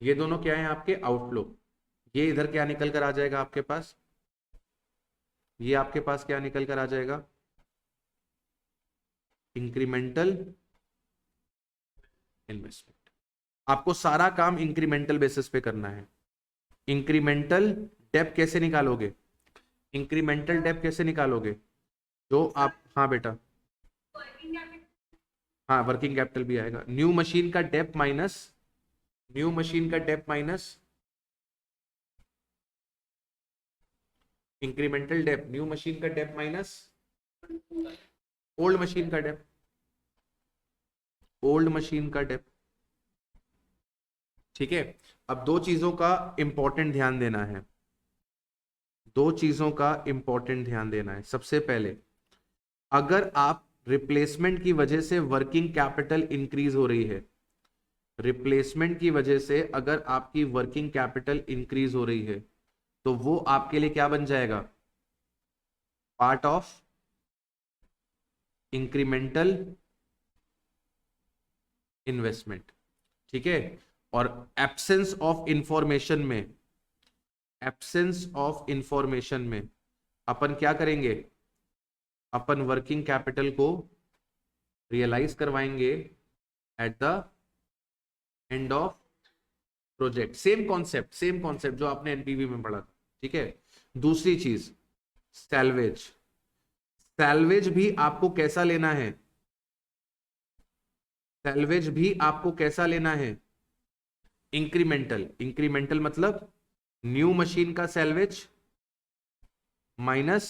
S1: ये दोनों क्या है आपके आउटफ्लो। ये इधर क्या निकल कर आ जाएगा आपके पास, ये आपके पास क्या निकल कर आ जाएगा, इंक्रीमेंटल इन्वेस्टमेंट। आपको सारा काम इंक्रीमेंटल बेसिस पे करना है। इंक्रीमेंटल डेप्थ कैसे निकालोगे, इंक्रीमेंटल डेप्थ कैसे निकालोगे, जो आप, हाँ बेटा, हाँ वर्किंग कैपिटल भी आएगा। न्यू मशीन का डेप्थ माइनस, न्यू मशीन का depth minus incremental depth, new machine का डेप्थ माइनस ओल्ड मशीन का डेप्थ, ओल्ड मशीन का डेप्थ। ठीक है, अब दो चीजों का इंपॉर्टेंट ध्यान देना है, दो चीजों का इंपॉर्टेंट ध्यान देना है। सबसे पहले, अगर आप रिप्लेसमेंट की वजह से वर्किंग कैपिटल इंक्रीज हो रही है, रिप्लेसमेंट की वजह से अगर आपकी वर्किंग कैपिटल इंक्रीज हो रही है तो वो आपके लिए क्या बन जाएगा, पार्ट ऑफ इंक्रीमेंटल इन्वेस्टमेंट। ठीक है, और एब्सेंस ऑफ इंफॉर्मेशन में, एब्सेंस ऑफ इंफॉर्मेशन में अपन क्या करेंगे, अपन वर्किंग कैपिटल को रियलाइज करवाएंगे at the end of project. Same concept, same concept जो आपने एनपीवी में पढ़ा था। ठीक है, दूसरी चीज सैल्वेज, सैल्वेज भी आपको कैसा लेना है, सैल्वेज भी आपको कैसा लेना है, इंक्रीमेंटल। इंक्रीमेंटल मतलब न्यू मशीन का सैल्वेज माइनस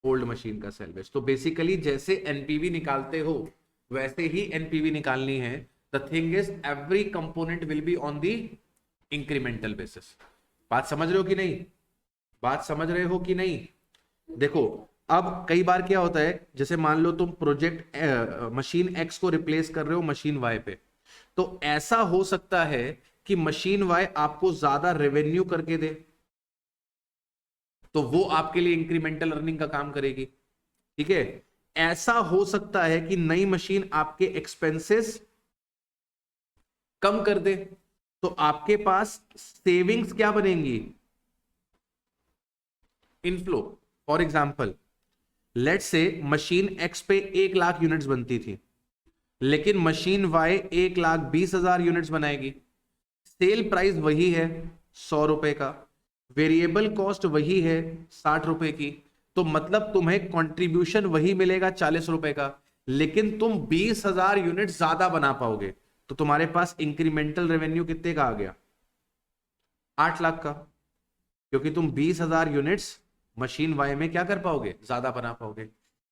S1: ओल्ड मशीन का सैल्वेज। तो बेसिकली जैसे एनपीवी निकालते हो वैसे ही एनपीवी निकालनी है। The thing is every component will be on the incremental basis. बात समझ रहे हो कि नहीं, बात समझ रहे हो कि नहीं? देखो अब कई बार क्या होता है, जैसे मान लो तुम प्रोजेक्ट मशीन एक्स को रिप्लेस कर रहे हो मशीन वाई पे, तो ऐसा हो सकता है कि मशीन वाई आपको ज्यादा रेवेन्यू करके दे, तो वो आपके लिए इंक्रीमेंटल अर्निंग का काम करेगी। ठीक है, ऐसा हो सकता है कि नई मशीन आपके एक्सपेंसेस कम कर दे, तो आपके पास सेविंग्स क्या बनेंगी, inflow. For example let's say machine x पे 1 लाख यूनिट्स बनती थी, लेकिन मशीन वाई 1,20,000 यूनिट्स बनाएगी। सेल प्राइस वही है 100 रुपए का, वेरिएबल कॉस्ट वही है 60 रुपए की, तो मतलब तुम्हें कंट्रीब्यूशन वही मिलेगा 40 रुपए का, लेकिन तुम 20,000 यूनिट ज्यादा बना पाओगे। तो तुम्हारे पास इंक्रीमेंटल रेवेन्यू कितने का आ गया, 8 लाख का, क्योंकि तुम 20,000 यूनिट्स मशीन वाई में क्या कर पाओगे, ज्यादा बना पाओगे।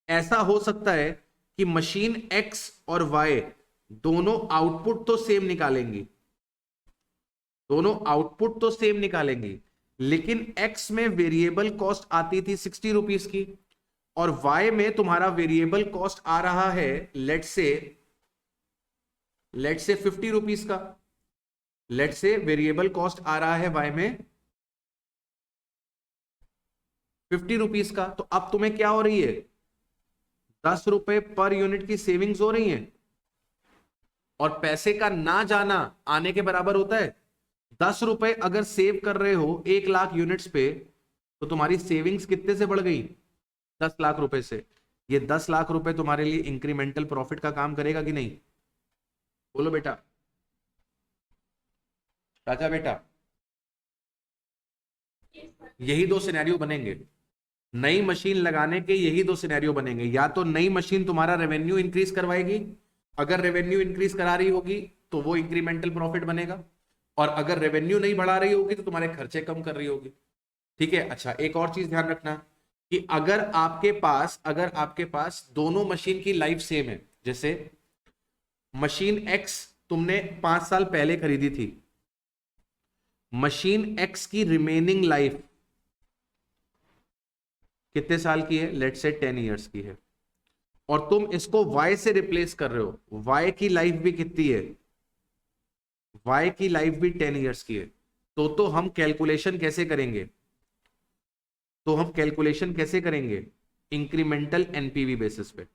S1: ऐसा हो सकता है कि मशीन एक्स और वाई दोनों आउटपुट तो सेम निकालेंगी, दोनों आउटपुट तो सेम निकालेंगी, लेकिन एक्स में वेरिएबल कॉस्ट आती थी 60 रुपीज की, और वाई में तुम्हारा वेरिएबल कॉस्ट आ रहा है लेट से 50 रुपीज का। लेट से वेरिएबल कॉस्ट आ रहा है वाई में 50 रुपीज का। तो अब तुम्हें क्या हो रही है, 10 रुपए पर यूनिट की सेविंग्स हो रही है, और पैसे का ना जाना आने के बराबर होता है। 10 रुपए अगर सेव कर रहे हो 1 लाख यूनिट्स पे, तो तुम्हारी सेविंग्स कितने से बढ़ गई, 10 लाख रुपए से। ये 10 लाख रुपए तुम्हारे लिए इंक्रीमेंटल प्रॉफिट का काम करेगा कि नहीं, बोलो बेटा, राजा बेटा। यही दो सिनेरियो बनेंगे, नई मशीन लगाने के यही दो सिनेरियो बनेंगे। या तो नई मशीन तुम्हारा रेवेन्यू इंक्रीज करवाएगी, अगर रेवेन्यू इंक्रीज करा रही होगी तो वो इंक्रीमेंटल प्रॉफिट बनेगा, और अगर रेवेन्यू नहीं बढ़ा रही होगी तो तुम्हारे खर्चे कम कर रही होगी। ठीक है, अच्छा एक और चीज ध्यान रखना कि अगर आपके पास दोनों मशीन की लाइफ सेम है, जैसे मशीन एक्स तुमने 5 साल पहले खरीदी थी, मशीन एक्स की रिमेनिंग लाइफ कितने साल की है, लेट से 10 इयर्स की है, और तुम इसको y से रिप्लेस कर रहे हो, y की लाइफ भी कितनी है, y की लाइफ भी 10 इयर्स की है। तो हम कैलकुलेशन कैसे करेंगे, इंक्रीमेंटल एनपीवी बेसिस पे।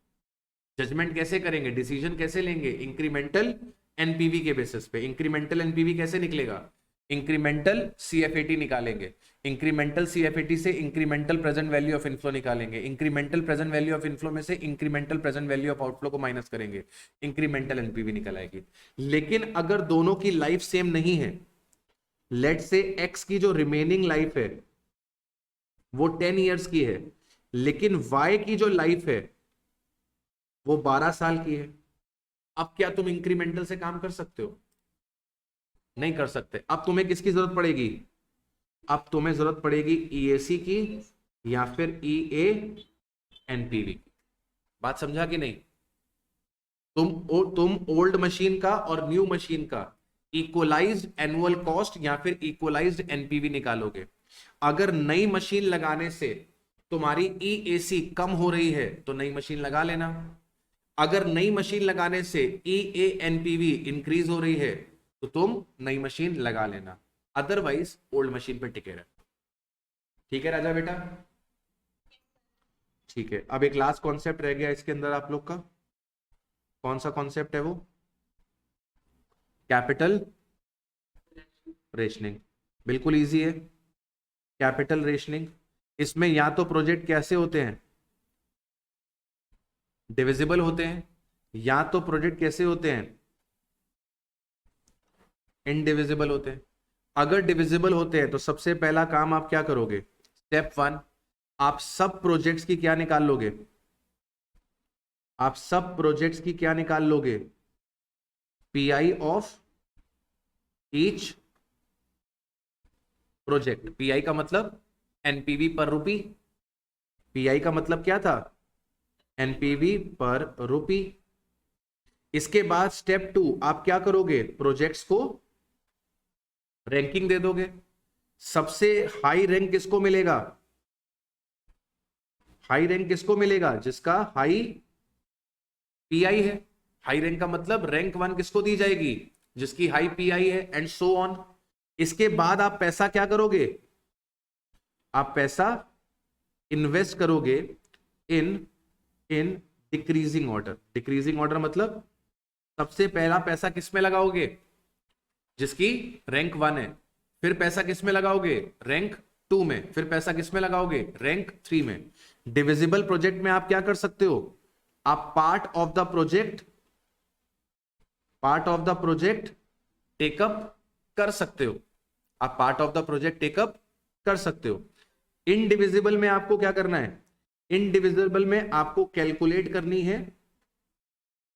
S1: जजमेंट कैसे करेंगे, डिसीजन कैसे लेंगे, इंक्रीमेंटल एनपीवी के बेसिस पे। इंक्रीमेंटल एनपीवी कैसे निकलेगा, इंक्रीमेंटल सीएफएटी निकालेंगे, इंक्रीमेंटल सीएफएटी से incremental present value of inflow निकालेंगे, incremental present value of inflow में से incremental present value of outflow को माइनस करेंगे, इंक्रीमेंटल एनपीवी निकल आएगी। लेकिन अगर दोनों की लाइफ सेम नहीं है, लेट से एक्स की जो रिमेनिंग लाइफ है वो 10 इयर्स की है, लेकिन वाई की जो लाइफ है वो 12 साल की है, अब क्या तुम इंक्रीमेंटल से काम कर सकते हो, नहीं कर सकते। अब तुम्हें किसकी जरूरत पड़ेगी, अब तुम्हें जरूरत पड़ेगी ईएसी की या फिर ईए एनपीवी की। बात समझा कि नहीं? तुम ओल्ड मशीन का और न्यू मशीन का इक्वलाइज्ड एनुअल कॉस्ट या फिर इक्वलाइज्ड एनपीवी निकालोगे। अगर नई मशीन लगाने से तुम्हारी ईएसी कम हो रही है तो नई मशीन लगा लेना। अगर नई मशीन लगाने से ईएएनपीवी इंक्रीज हो रही है तो तुम नई मशीन लगा लेना, अदरवाइज ओल्ड मशीन पे टिके रहे। ठीक है राजा बेटा? ठीक है, अब एक लास्ट कॉन्सेप्ट रह गया इसके अंदर आप लोग का। कौन सा कॉन्सेप्ट है वो? Capital rationing. बिल्कुल इजी है कैपिटल रेशनिंग। इसमें या तो प्रोजेक्ट कैसे होते हैं, डिविजिबल होते हैं, या तो प्रोजेक्ट कैसे होते हैं, इनडिविजिबल होते हैं। अगर डिविजिबल होते हैं तो सबसे पहला काम आप क्या करोगे? स्टेप 1, आप सब प्रोजेक्ट्स की क्या निकाल लोगे? आप सब प्रोजेक्ट्स की क्या निकाल लोगे? Pi of each project. Pi का मतलब एनपीवी पर रुपी। पीआई का मतलब क्या था? एनपीवी पर रुपी। इसके बाद स्टेप 2 आप क्या करोगे? प्रोजेक्ट्स को रैंकिंग दे दोगे। सबसे हाई रैंक किसको मिलेगा? हाई रैंक किसको मिलेगा? जिसका हाई पीआई है। हाई रैंक का मतलब रैंक 1 किसको दी जाएगी? जिसकी हाई पीआई है, एंड सो ऑन। इसके बाद आप पैसा क्या करोगे? आप पैसा इन्वेस्ट करोगे in in decreasing order. Decreasing order मतलब सबसे पहला पैसा किस में लगाओगे? जिसकी रैंक 1 है। फिर पैसा किस में लगाओगे? रैंक 2 में। फिर पैसा किस में लगाओगे? रैंक 3 में। डिविजिबल प्रोजेक्ट में आप क्या कर सकते हो? आप part of the project take up कर सकते हो। आप part of the project take up कर सकते हो। इनडिविजिबल में आपको क्या करना है? इनडिविजिबल में आपको कैलकुलेट करनी है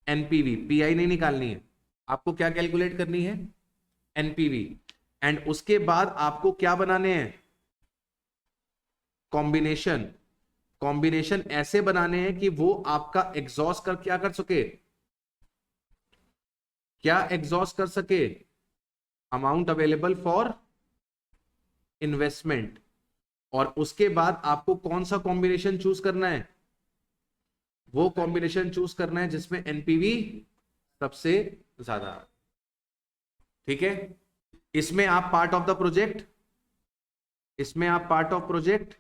S1: एनपीवी, पीआई नहीं निकालनी है। आपको क्या कैलकुलेट करनी है? एनपीवी। एंड उसके बाद आपको क्या बनाने हैं? कॉम्बिनेशन। कॉम्बिनेशन ऐसे बनाने हैं कि वो आपका एग्जॉस्ट कर क्या कर सके? क्या एग्जॉस्ट कर सके? Amount available for investment. और उसके बाद आपको कौन सा कॉम्बिनेशन चूज करना है? वो कॉम्बिनेशन चूज करना है जिसमें एनपीवी सबसे ज्यादा। ठीक है? इसमें आप पार्ट ऑफ द प्रोजेक्ट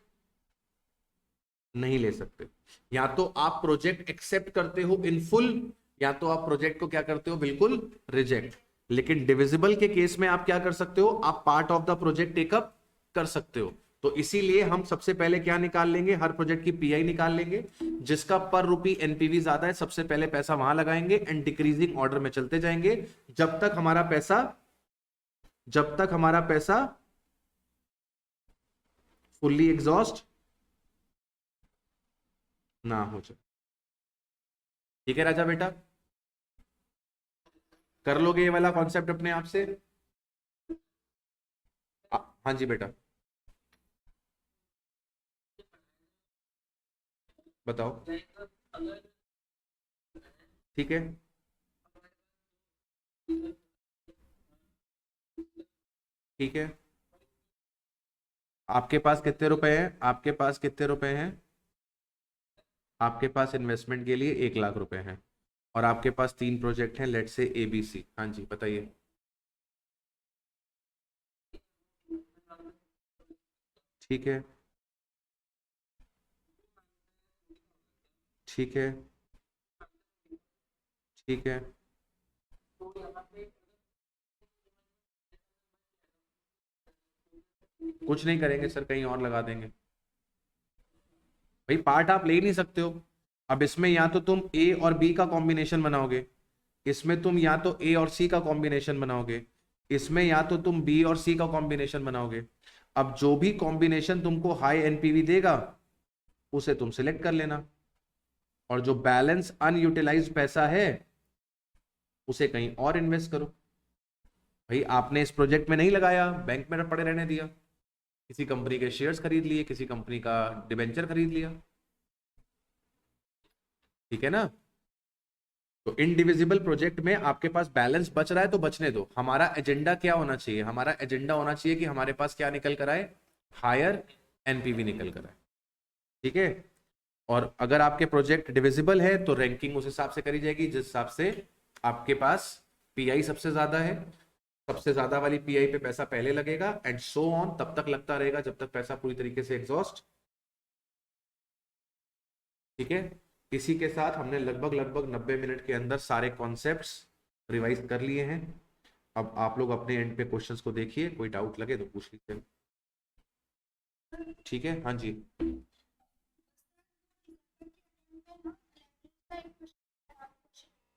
S1: नहीं ले सकते। या तो आप प्रोजेक्ट एक्सेप्ट करते हो इन फुल, या तो आप प्रोजेक्ट को क्या करते हो? बिल्कुल रिजेक्ट। लेकिन डिविजिबल के केस में आप क्या कर सकते हो? आप part of the project take up कर सकते हो। तो इसीलिए हम सबसे पहले क्या निकाल लेंगे? हर प्रोजेक्ट की पीआई निकाल लेंगे। जिसका पर रुपी एनपीवी ज्यादा है सबसे पहले पैसा वहां लगाएंगे, एंड डिक्रीजिंग ऑर्डर में चलते जाएंगे जब तक हमारा पैसा फुल्ली एग्जॉस्ट ना हो जाए। ठीक है राजा बेटा? कर लोगे ये वाला कॉन्सेप्ट अपने आप से? हाँ जी बेटा, बताओ। ठीक है, ठीक है। आपके पास कितने रुपए हैं? आपके पास कितने रुपए हैं? आपके पास इन्वेस्टमेंट के लिए 1 लाख रुपए हैं, और आपके पास 3 प्रोजेक्ट हैं, लेट से ABC। हाँ जी बताइए। ठीक है, ठीक है, ठीक है। कुछ नहीं करेंगे सर, कहीं और लगा देंगे। भाई पार्ट आप ले ही नहीं सकते हो। अब इसमें या तो तुम A और B का कॉम्बिनेशन बनाओगे, इसमें तुम या तो A और C का कॉम्बिनेशन बनाओगे, इसमें या तो तुम B और C का कॉम्बिनेशन बनाओगे। अब जो भी कॉम्बिनेशन तुमको हाई एनपीवी देगा उसे तुम सिलेक्ट कर लेना, और जो बैलेंस अनयूटिलाइज्ड पैसा है उसे कहीं और इन्वेस्ट करो। भाई आपने इस प्रोजेक्ट में नहीं लगाया, बैंक में पड़े रहने दिया, किसी कंपनी के शेयर्स खरीद लिए, किसी कंपनी का डिबेंचर खरीद लिया। ठीक है ना? तो इनडिविजिबल प्रोजेक्ट में आपके पास बैलेंस बच रहा है तो बचने दो। हमारा एजेंडा क्या होना चाहिए? हमारा एजेंडा होना चाहिए कि हमारे पास क्या निकल कर आए? हायर एनपीवी निकल कर आए। ठीक है। और अगर आपके प्रोजेक्ट डिविजिबल है तो रैंकिंग उस हिसाब से करी जाएगी जिस हिसाब से आपके पास पीआई सबसे ज्यादा है, सबसे ज्यादा वाली पीआई पे पैसा पहले लगेगा, एंड सो ऑन, तब तक लगता रहेगा जब तक पैसा पूरी तरीके से एग्जॉस्ट। ठीक है। इसी के साथ हमने लगभग लगभग 90 मिनट के अंदर सारे कॉन्सेप्ट्स रिवाइज कर लिए हैं। अब आप लोग अपने एंड पे क्वेश्चंस को देखिए, कोई डाउट लगे तो पूछ लीजिए। ठीक है, हाँ जी।